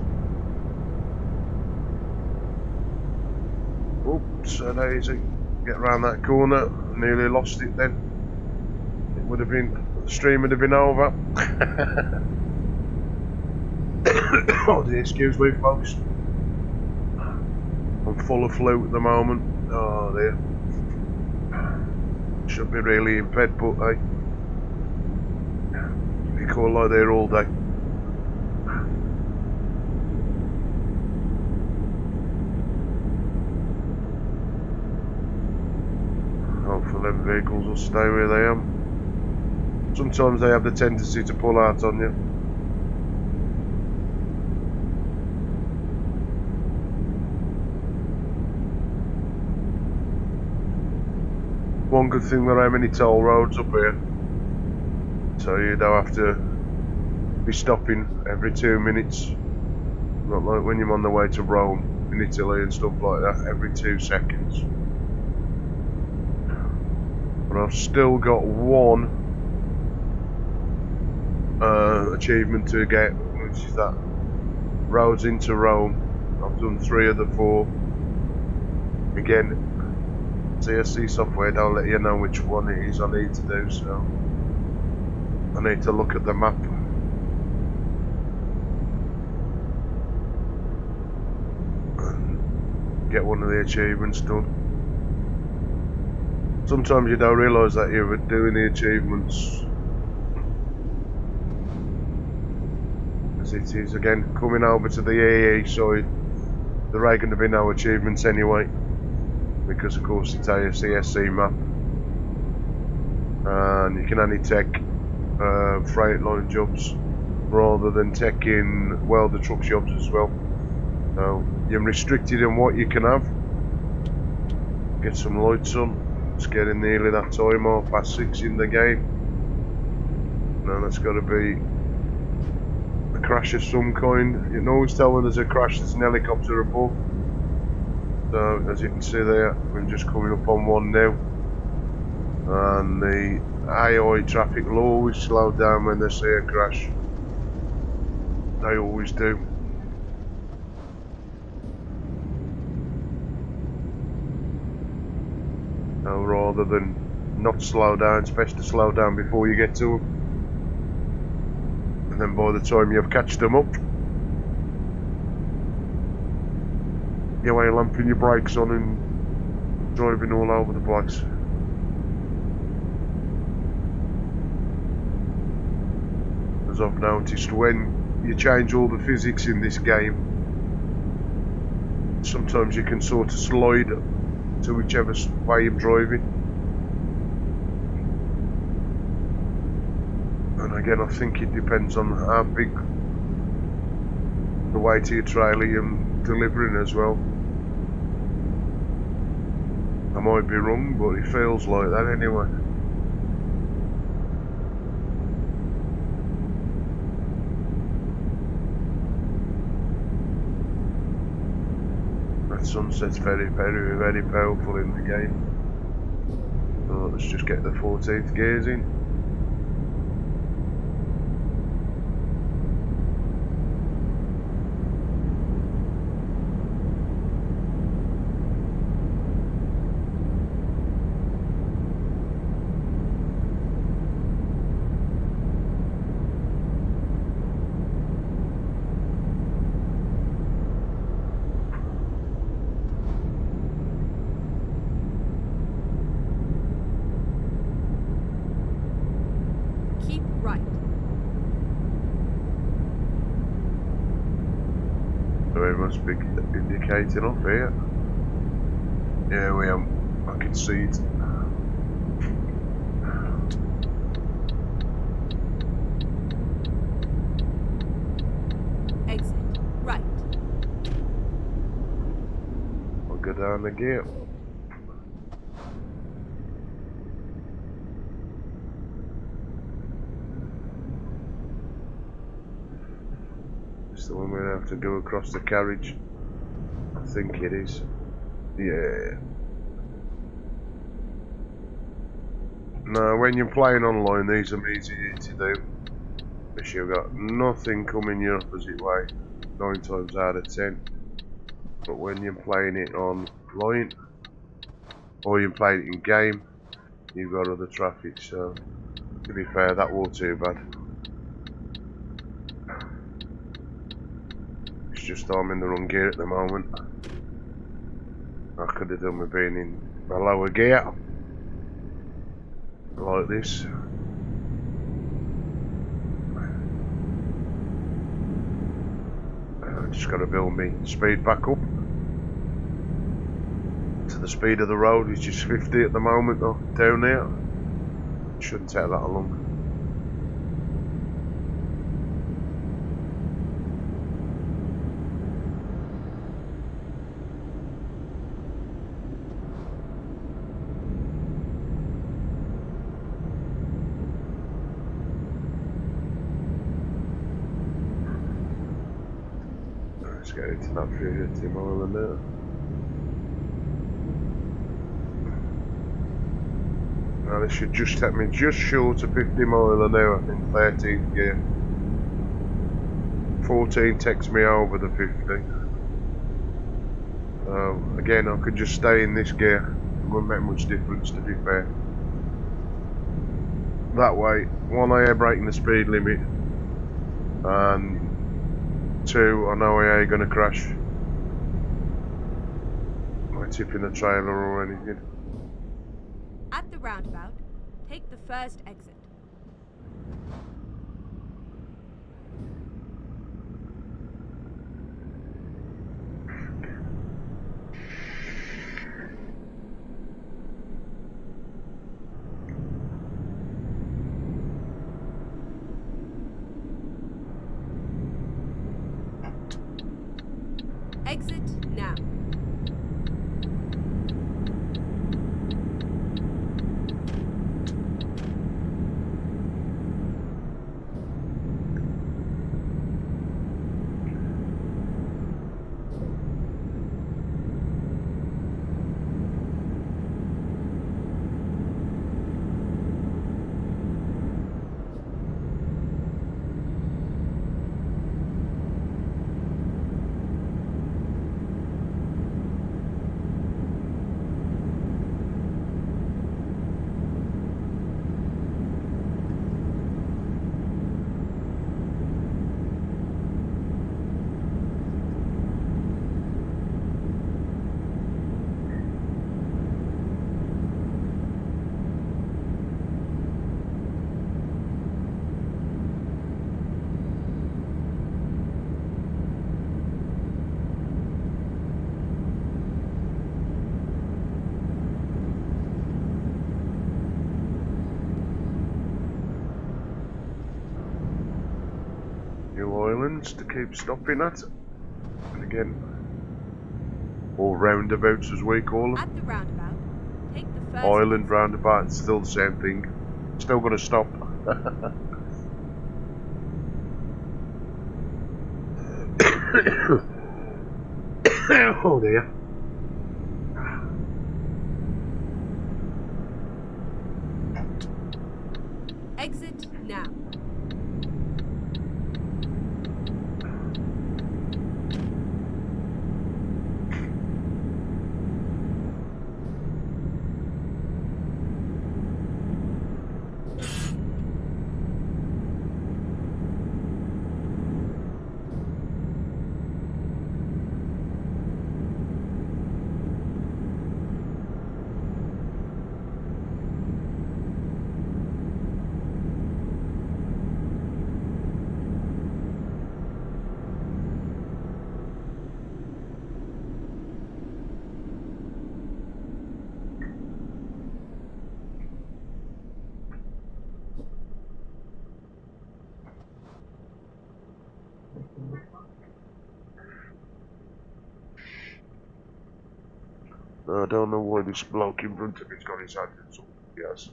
Oops, so easy. Get around that corner. Nearly lost it then. It would have been, the stream would have been over. Oh dear, excuse me folks. I'm full of flu at the moment. Oh dear. Should be really in bed, but hey. You can't lie there all day. Hopefully them vehicles will stay where they are. Sometimes they have the tendency to pull out on you. One good thing, there are many toll roads up here, so you don't have to be stopping every 2 minutes. Not like when you're on the way to Rome in Italy and stuff like that, every 2 seconds. But I've still got one achievement to get, which is that roads into Rome. I've done 3 of the 4. Again, CSC software don't let you know which one it is I need to do, so I need to look at the map. And get one of the achievements done. Sometimes you don't realise that you're doing the achievements. As it is, again, coming over to the EAA side, there ain't going to be no achievements anyway, because of course it's a CSC map, and you can only take freight line jobs rather than taking welder truck jobs as well. So you're restricted in what you can have. Get some lights on. It's getting nearly that time, 6:30 in the game. Now that's got to be a crash of some kind. You can always tell when there's a crash, there's an helicopter above. So as you can see there, we're just coming up on one now, and the AI traffic will always slow down when they see a crash. They always do. Now rather than not slow down, it's best to slow down before you get to them, and then by the time you've catched them up, you ain't lamping your brakes on and driving all over the place. As I've noticed, when you change all the physics in this game, sometimes you can sort of slide to whichever way you're driving. And again, I think it depends on how big the weight of your trailer you're delivering as well. I might be wrong, but it feels like that anyway. That sunset's very, very, very powerful in the game. So So let's just get the 14th gears in. Keep right. So it must be indicating off here. Yeah, we am. I can see it. Exit right. I'll go down the gear. It's the one we have to go across the carriage. I think it is. Yeah. Now, when you're playing online, these are easy to do. Because you've got nothing coming your opposite way, 9 times out of 10. But when you're playing it online, or you're playing it in game, you've got other traffic. So, to be fair, that wasn't too bad. It's just I'm in the wrong gear at the moment. I could have done with being in a lower gear, like this. Just got to build me speed back up to the speed of the road. It's just 50 at the moment though, down there. Shouldn't take that long. Let's get into that 50 mile an hour. Now this should just take me just short of 50 mile an hour in 13th gear. 14 takes me over the 50. Again, I could just stay in this gear. It wouldn't make much difference, to be fair. That way, 1, I am breaking the speed limit, and 2, I know I ain't gonna crash by tipping a trailer or anything. At the roundabout, take the first exit. Exit now. Islands to keep stopping at, and again, or roundabouts as we call them. At the roundabout, take the first Island exit. roundabout, it's still the same thing. Still gonna stop. Oh dear. I don't know why this bloke in front of me's got his hands up. Yes.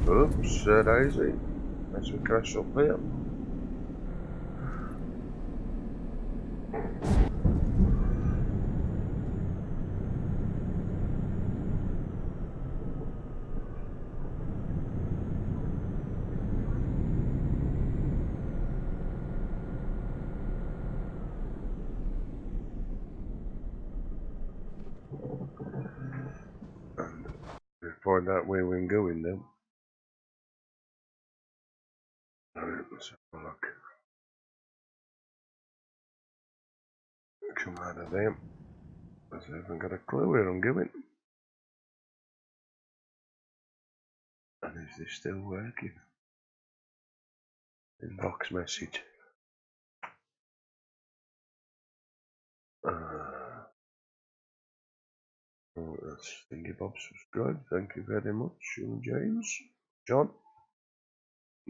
Oops, Daisy. As we crash up here. And we find out where we're going then. Alright, let's have a look. Come out of them. I haven't got a clue where I'm going. And is this still working? Inbox message. Oh, that's Thingy Bob subscribe. Thank you very much, James. John.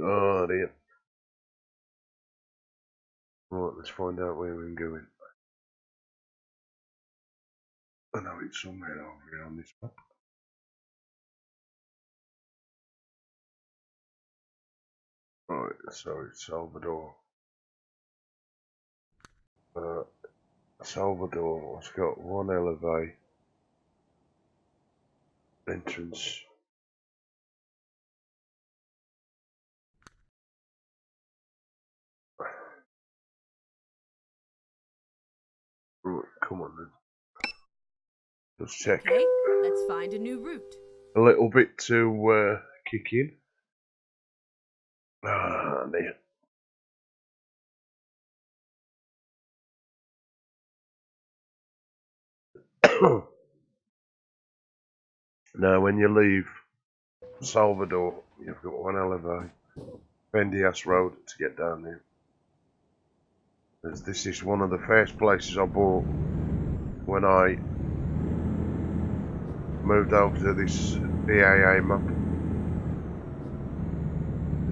Oh dear. Right, let's find out where we're going. I know it's somewhere over here on this map. Right, so it's Salvador. Salvador has got one LFA entrance. Right, come on then. Let's check. Okay, let's find a new route. A little bit to kick in. Ah, dear. Now, when you leave Salvador, you've got one LFA Bendias Road to get down there. As this is one of the first places I bought when I moved over to this EAA Map.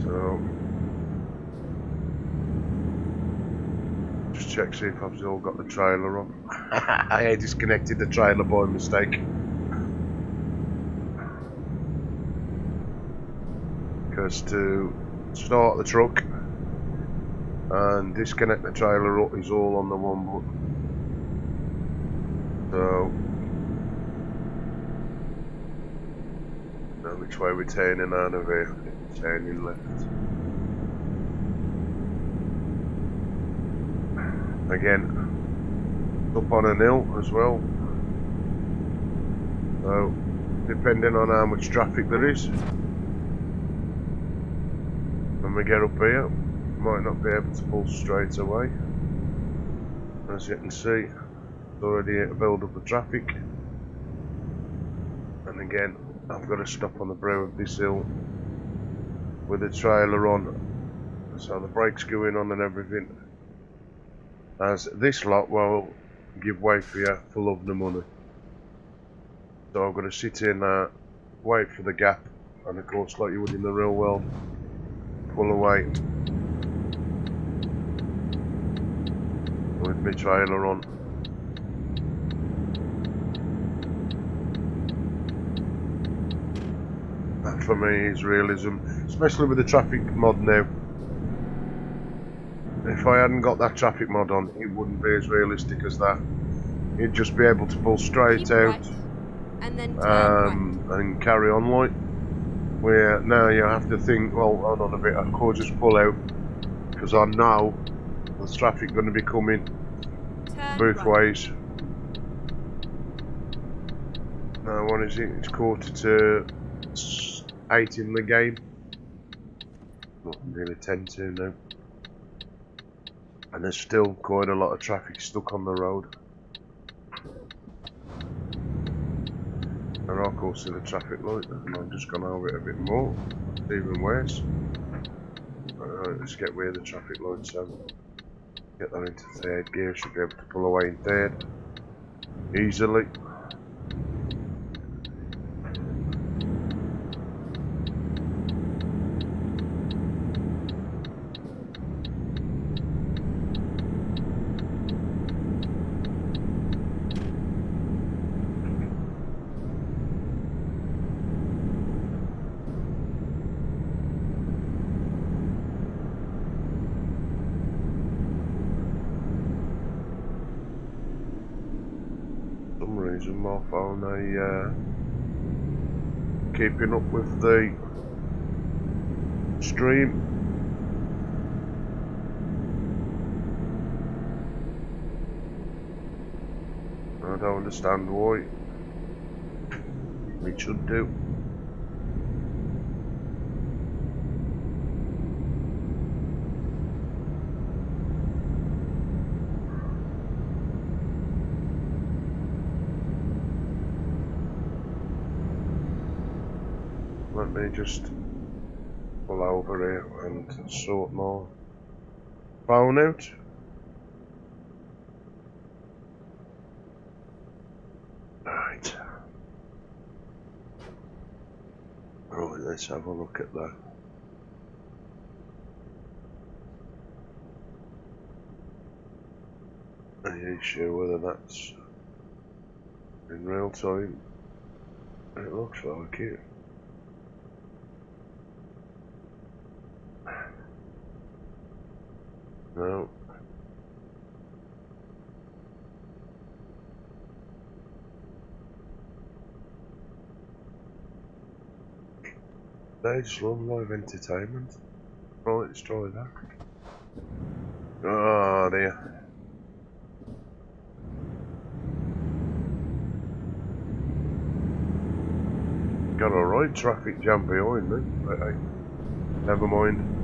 So just check see if I've still got the trailer on. I disconnected the trailer by mistake. Because to start the truck and disconnect the trailer up is all on the one button. So now which way we're turning out of here? Turning left. Again, up on an hill as well. So depending on how much traffic there is, when we get up here, we might not be able to pull straight away. As you can see, it's already here to build up the traffic. And again, I've got to stop on the brow of this hill with the trailer on, so the brakes going on and everything. As this lot will give way for you for love nor money. So I've got to sit in wait for the gap, and of course like you would in the real world, pull away with my trailer on. for me is realism, especially with the traffic mod now. If I hadn't got that traffic mod on, it wouldn't be as realistic as that. You'd just be able to pull straight Keep out right, and then turn right. and carry on like. Where now you have to think, well, hold on a bit, I could just pull out because I know there's traffic going to be coming Turn both right. ways. Now, what is it? It's 8:45 in the game. Not nearly 10 to now. And there's still quite a lot of traffic stuck on the road. And of course in the traffic light, and I've just gone over it a bit more. It's even worse. Alright, let's get rid of the traffic lights so get that into third gear, should be able to pull away in third easily. For some reason my phone keeping up with the stream. I don't understand why. It should do. Let me just pull over here and sort my phone out. Right. Right, let's have a look at that. Are you sure whether that's in real time? It looks like it. No. They just run live entertainment. Right, let's try that. Oh dear. Got a right traffic jam behind me, but hey, never mind.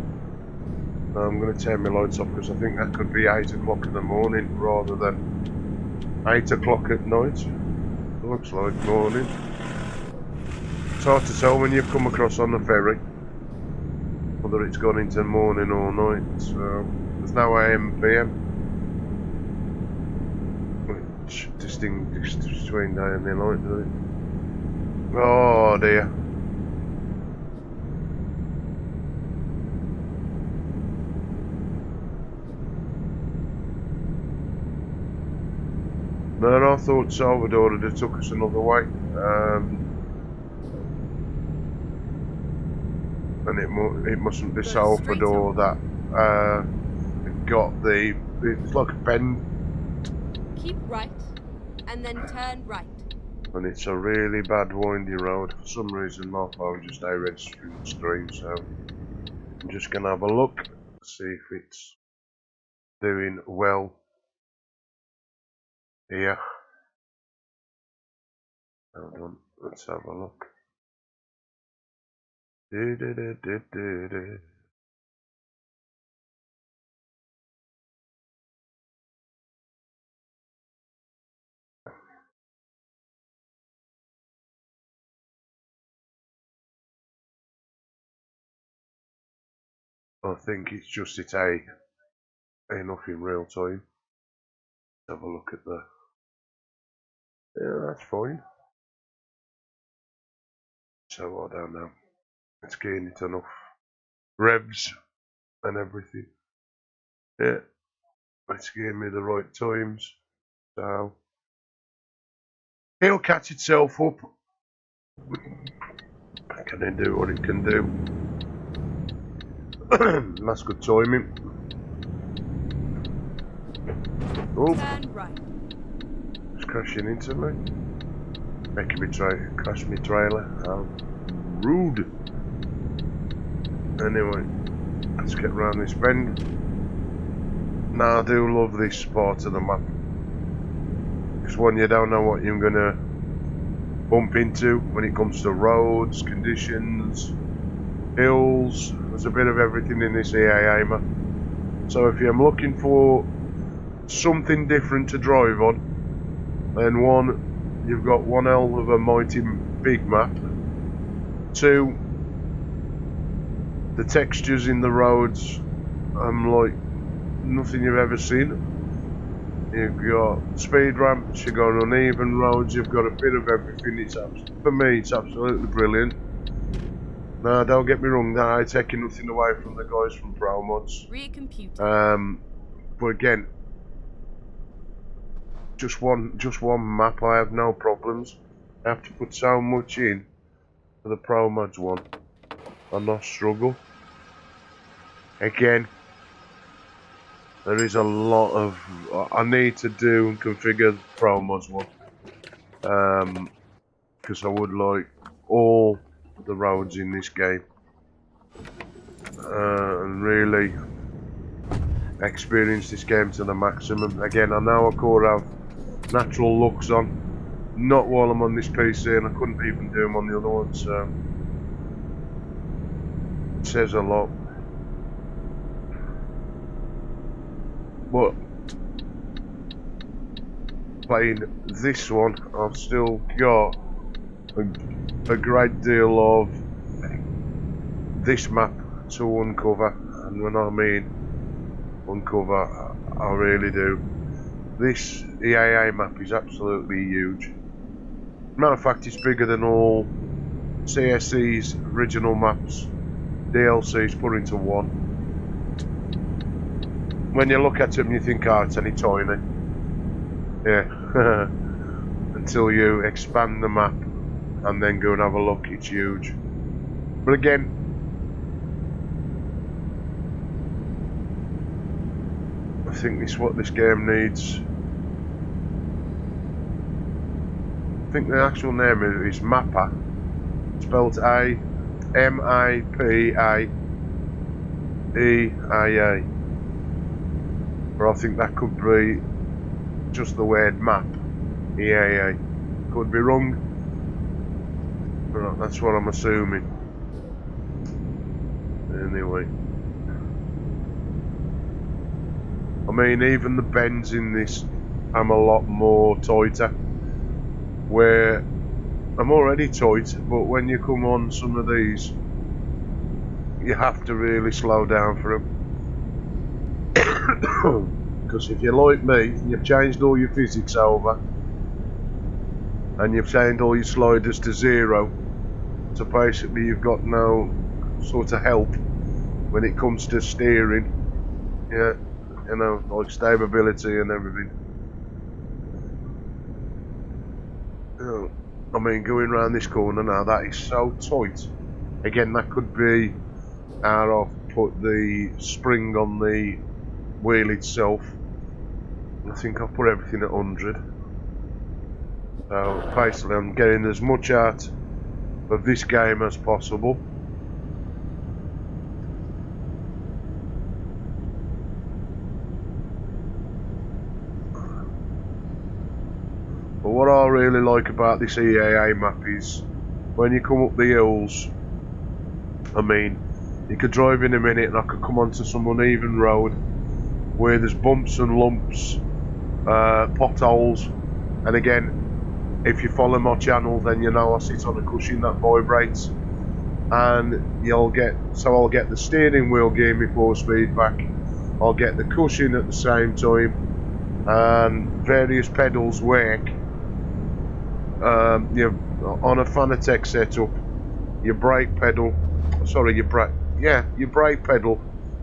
I'm going to turn my lights off because I think that could be 8 o'clock in the morning rather than 8 o'clock at night. It looks like morning. It's hard to tell when you come across on the ferry whether it's gone into morning or night. So there's no AM PM, which distinguishes between day and the night, doesn't it? Oh dear. No, I thought Salvador had have took us another way. And it mustn't be Salvador that got the... It's like a bend. Keep right, and then turn right. And it's a really bad windy road. For some reason my phone just registering the stream, so I'm just going to have a look, see if it's doing well here. Hold on, let's have a look. I think it's just enough in real time. Let's have a look at the... Yeah, that's fine. So I don't know. It's getting it enough revs and everything. Yeah, it's giving me the right times. So it'll catch itself up. Can it do what it can do? That's good timing. Oh, Turn right. it's crashing into me. Making me crash my trailer. How rude. Anyway, let's get around this bend. Now I do love this part of the map. Because one, you don't know what you're gonna bump into when it comes to roads, conditions, hills. There's a bit of everything in this EAA map. So if you're looking for something different to drive on, then one, you've got one hell of a mighty big map. Two, the textures in the roads, like nothing you've ever seen. You've got speed ramps, you've got uneven roads, you've got a bit of everything. For me, it's absolutely brilliant. Now, don't get me wrong, that I'm taking nothing away from the guys from Pro Mods. Rear computer. But again, just one map, I have no problems. I have to put so much in for the Pro Mods one. I'm not struggle. Again, there is a lot of I need to do and configure the Pro Mods one. Because I would like all the roads in this game. And really experience this game to the maximum. Again, I know I could have natural looks on, not while I'm on this PC, and I couldn't even do them on the other one, so it says a lot. But playing this one, I've still got a great deal of this map to uncover, and when I mean uncover, I really do. This EAA map is absolutely huge. Matter of fact, it's bigger than all CSC's original maps, DLCs put into one. When you look at them, you think, oh, it's only tiny. Yeah. Until you expand the map and then go and have a look, it's huge. But again, I think this is what this game needs. I think the actual name is Mappa, spelled A-M-I-P-A-E-A-A. Or I think that could be just the word map, EAA. Could be wrong, but that's what I'm assuming. Anyway. I mean, even the bends in this, I'm a lot more tighter. Where I'm already tight, but when you come on some of these, you have to really slow down for them. Because if you're like me, you've changed all your physics over, and you've changed all your sliders to 0, so basically you've got no sort of help when it comes to steering. Yeah. You know, like stability and everything. You know, I mean, going around this corner now, that is so tight. Again, that could be how I've put the spring on the wheel itself. I think I've put everything at 100. So basically, I'm getting as much out of this game as possible. But what I really like about this EAA map is when you come up the hills, I mean, you could drive in a minute and I could come onto some uneven road where there's bumps and lumps, potholes, and again, if you follow my channel, then you know I sit on a cushion that vibrates, and I'll get the steering wheel giving me 4 speed back, I'll get the cushion at the same time, and various pedals work. On a Fanatec setup, your brake pedal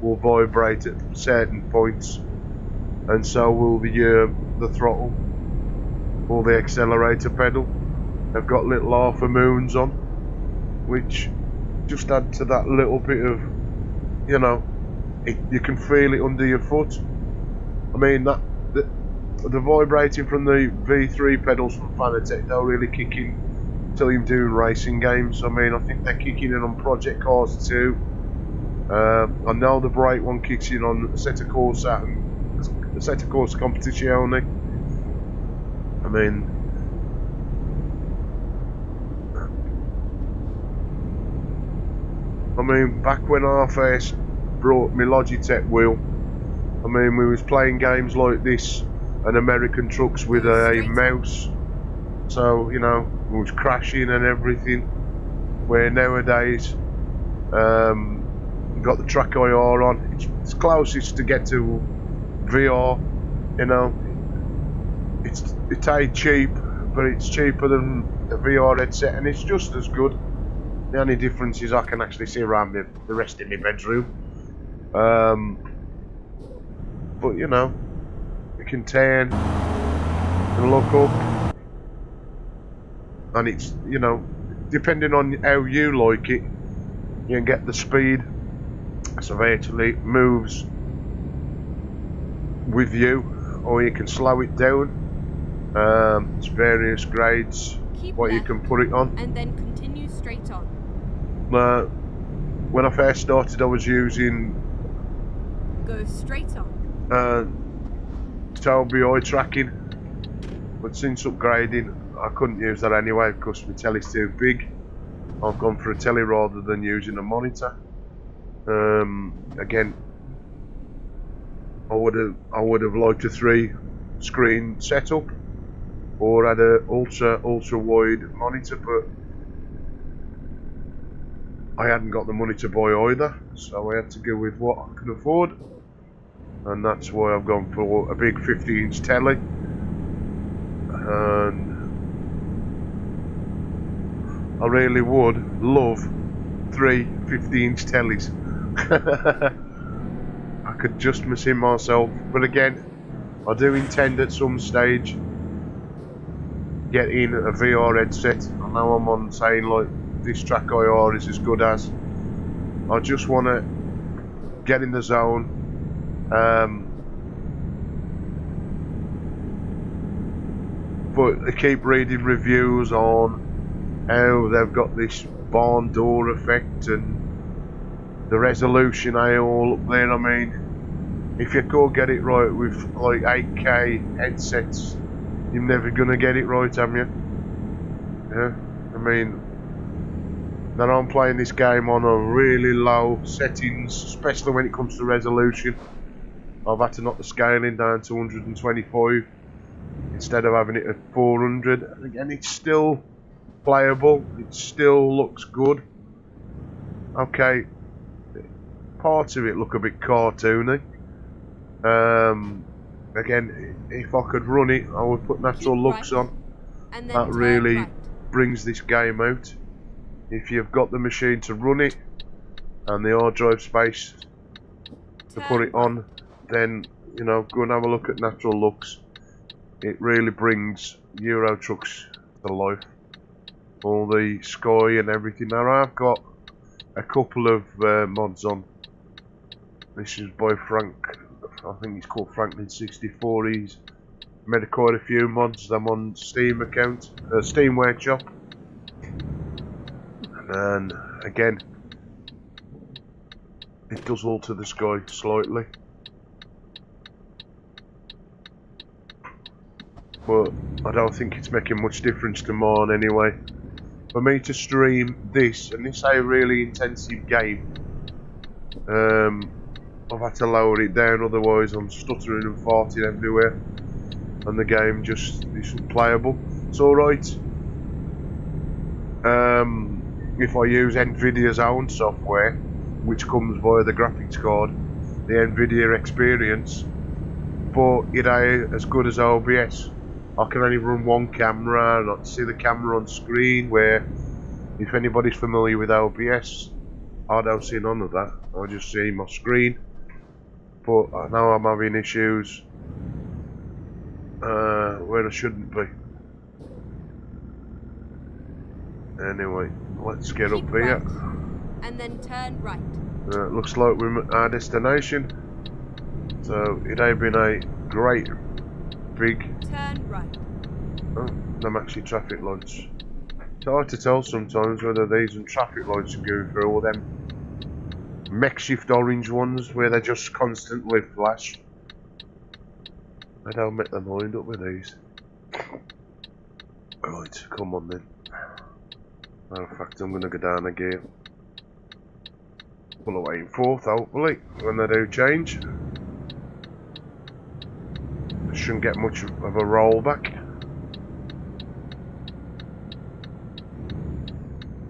will vibrate at certain points, and so will the throttle or the accelerator pedal. They've got little alpha moons on, which just add to that little bit of, you know, you can feel it under your foot. I mean, the vibrating from the V3 pedals from Fanatec don't really kick in till you're doing racing games. I mean, I think they're kicking in on project cars too. I know the brake one kicks in on Assetto Corsa and Assetto Corsa Competizione. I mean, back when I first brought my Logitech wheel, I mean, we was playing games like this and American trucks with a mouse. So, you know, it was crashing and everything. Where nowadays, you've got the track IR on. It's closest to get to VR, you know. It ain't cheap, but it's cheaper than a VR headset, and it's just as good. The only difference is I can actually see around the rest of my bedroom. But you know, you can turn and look up, and it's, you know, depending on how you like it, you can get the speed. So virtually it moves with you, or you can slow it down. It's various grades. Keep what left, you can put it on. and then continue straight on. When I first started, I was using Go straight on. Toby eye tracking, but since upgrading I couldn't use that anyway because my telly's too big. I've gone for a telly rather than using a monitor. Again, I would have liked a 3-screen setup or had a ultra wide monitor, but I hadn't got the money to buy either, so I had to go with what I could afford, and that's why I've gone for a big 50-inch telly. And I really would love 3 50-inch tellies. I could just miss him myself, but again, I do intend at some stage getting a VR headset. I know I'm on saying like this track IR is as good as. I just want to get in the zone. But I keep reading reviews on how they've got this barn door effect and the resolution all up there. I mean, if you could get it right with like 8K headsets, you're never gonna get it right, am you? Yeah, I mean, that I'm playing this game on a really low settings, especially when it comes to resolution. I've had to knock the scaling down to 125 instead of having it at 400. And again, it's still playable, it still looks good. Okay, parts of it look a bit cartoony. Again, if I could run it, I would put natural looks on. And then That really right. brings this game out. If you've got the machine to run it and the hard drive space to put it on, then, you know, go and have a look at natural looks. It really brings Euro trucks to life. All the sky and everything. Now I've got a couple of mods on. This is by Frank. I think he's called Franklin64. He's made quite a few mods. I'm on Steam account, Steam Workshop. And again, it does alter the sky slightly, but I don't think it's making much difference to mine anyway. For me to stream this, and this is a really intensive game, I've had to lower it down, otherwise I'm stuttering and farting everywhere and the game just isn't playable. It's alright if I use Nvidia's own software, which comes via the graphics card, the Nvidia Experience, but it ain't as good as OBS. I can only run one camera and not see the camera on screen, where if anybody's familiar with OBS, I don't see none of that. I just see my screen. But I know I'm having issues where I shouldn't be. Anyway, let's get Keep up here. right, and then turn right. Looks like we're at our destination. So it ain't been a great big. Turn right. Oh, them actually traffic lights. It's hard to tell sometimes whether these are traffic lights are going through or them makeshift orange ones where they just constantly flash. I don't make their mind up with these. Right, come on then. Matter of fact, I'm going to go down again. Pull away in fourth, hopefully, when they do change. I shouldn't get much of a rollback.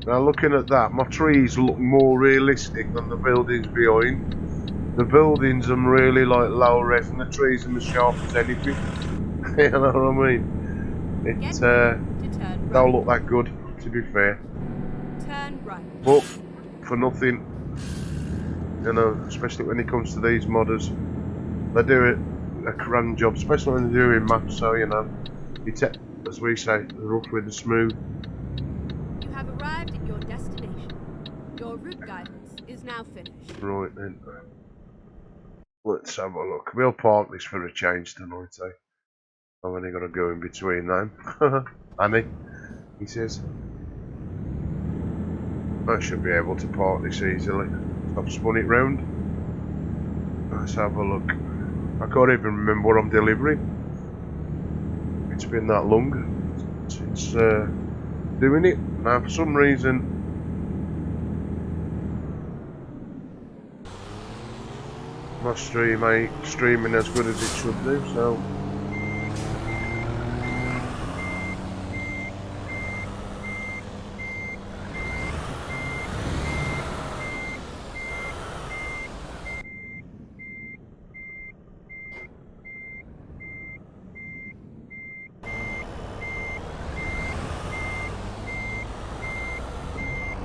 Now looking at that, my trees look more realistic than the buildings behind. The buildings are really like low res and the trees are as sharp as anything. You know what I mean? It don't look that good, to be fair. Turn right. But for nothing, you know, especially when it comes to these modders, they do a grand job, especially when they're doing maps, so you know, you take, as we say, the rough with the smooth. You have arrived at your destination. Your route guidance is now finished. Right then, let's have a look. We'll park this for a change tonight, eh? I've only got to go in between them. Annie, he says. I should be able to park this easily. I've spun it round. Let's have a look. I can't even remember what I'm delivering. It's been that long since doing it. Now for some reason my stream ain't streaming as good as it should do, so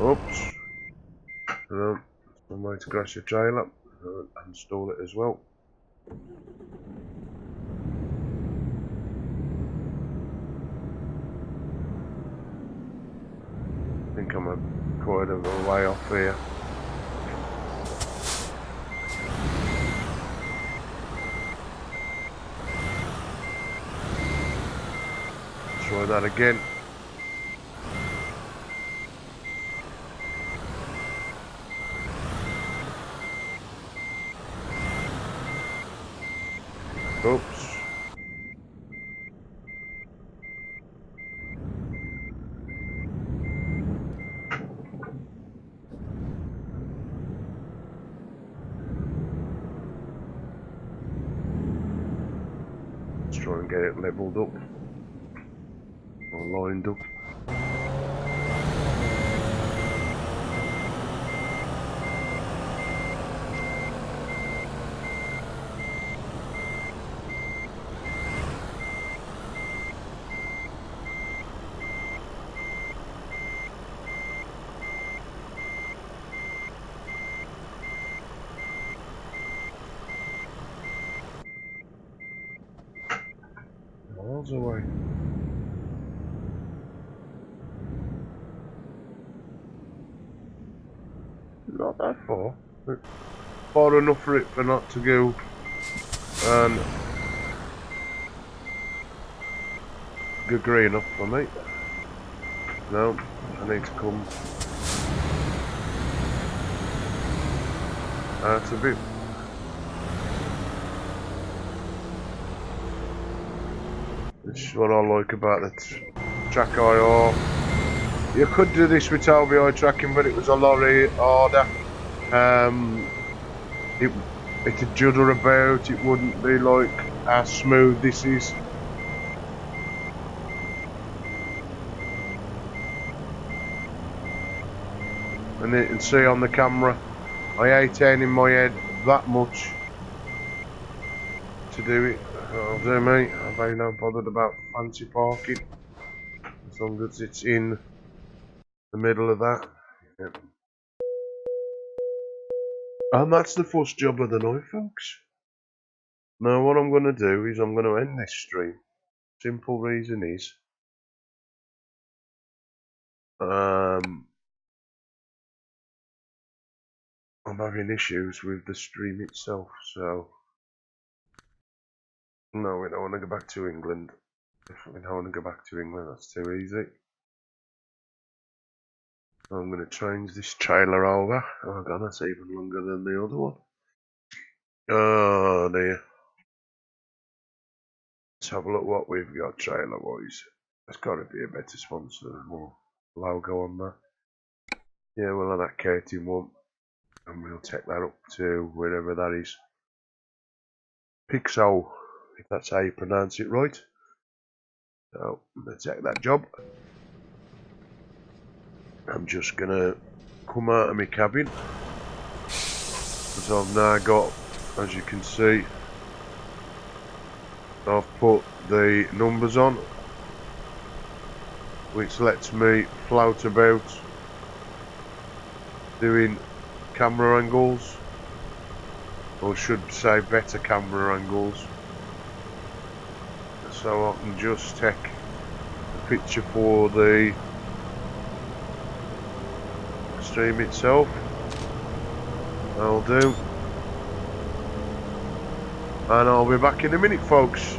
oops. No, I might crash the trailer. Install it as well. I think I'm quite a way off here. Try that again. Oops. Let's try and get it leveled up. Or lined up. Miles away. Not that far. But far enough for it for not to go and go green enough for me. No, I need to come out of it. This is what I like about the track IR. You could do this with LBI tracking, but it was a lot harder. It'd judder about, it wouldn't be like how smooth this is. And you can see on the camera, I ain't in my head that much to do it. I'll do me, I'm very not bothered about fancy parking, as long as it's in the middle of that. Yep. And that's the first job of the night, folks. Now what I'm going to do is I'm going to end this stream. Simple reason is I'm having issues with the stream itself, so no, we don't want to go back to England. Definitely don't want to go back to England, that's too easy. I'm going to change this trailer over. Oh god, that's even longer than the other one. Oh dear. Let's have a look what we've got trailer wise. There's got to be a better sponsor and more logo on there. Yeah, we'll have that Katie one, and we'll take that up to wherever that is. Pixel, if that's how you pronounce it right. So let's take that job. I'm just gonna come out of my cabin, because I've now got, as you can see, I've put the numbers on, which lets me float about doing camera angles, or should say better camera angles, so I can just take a picture for the stream itself. I'll do, and I'll be back in a minute, folks.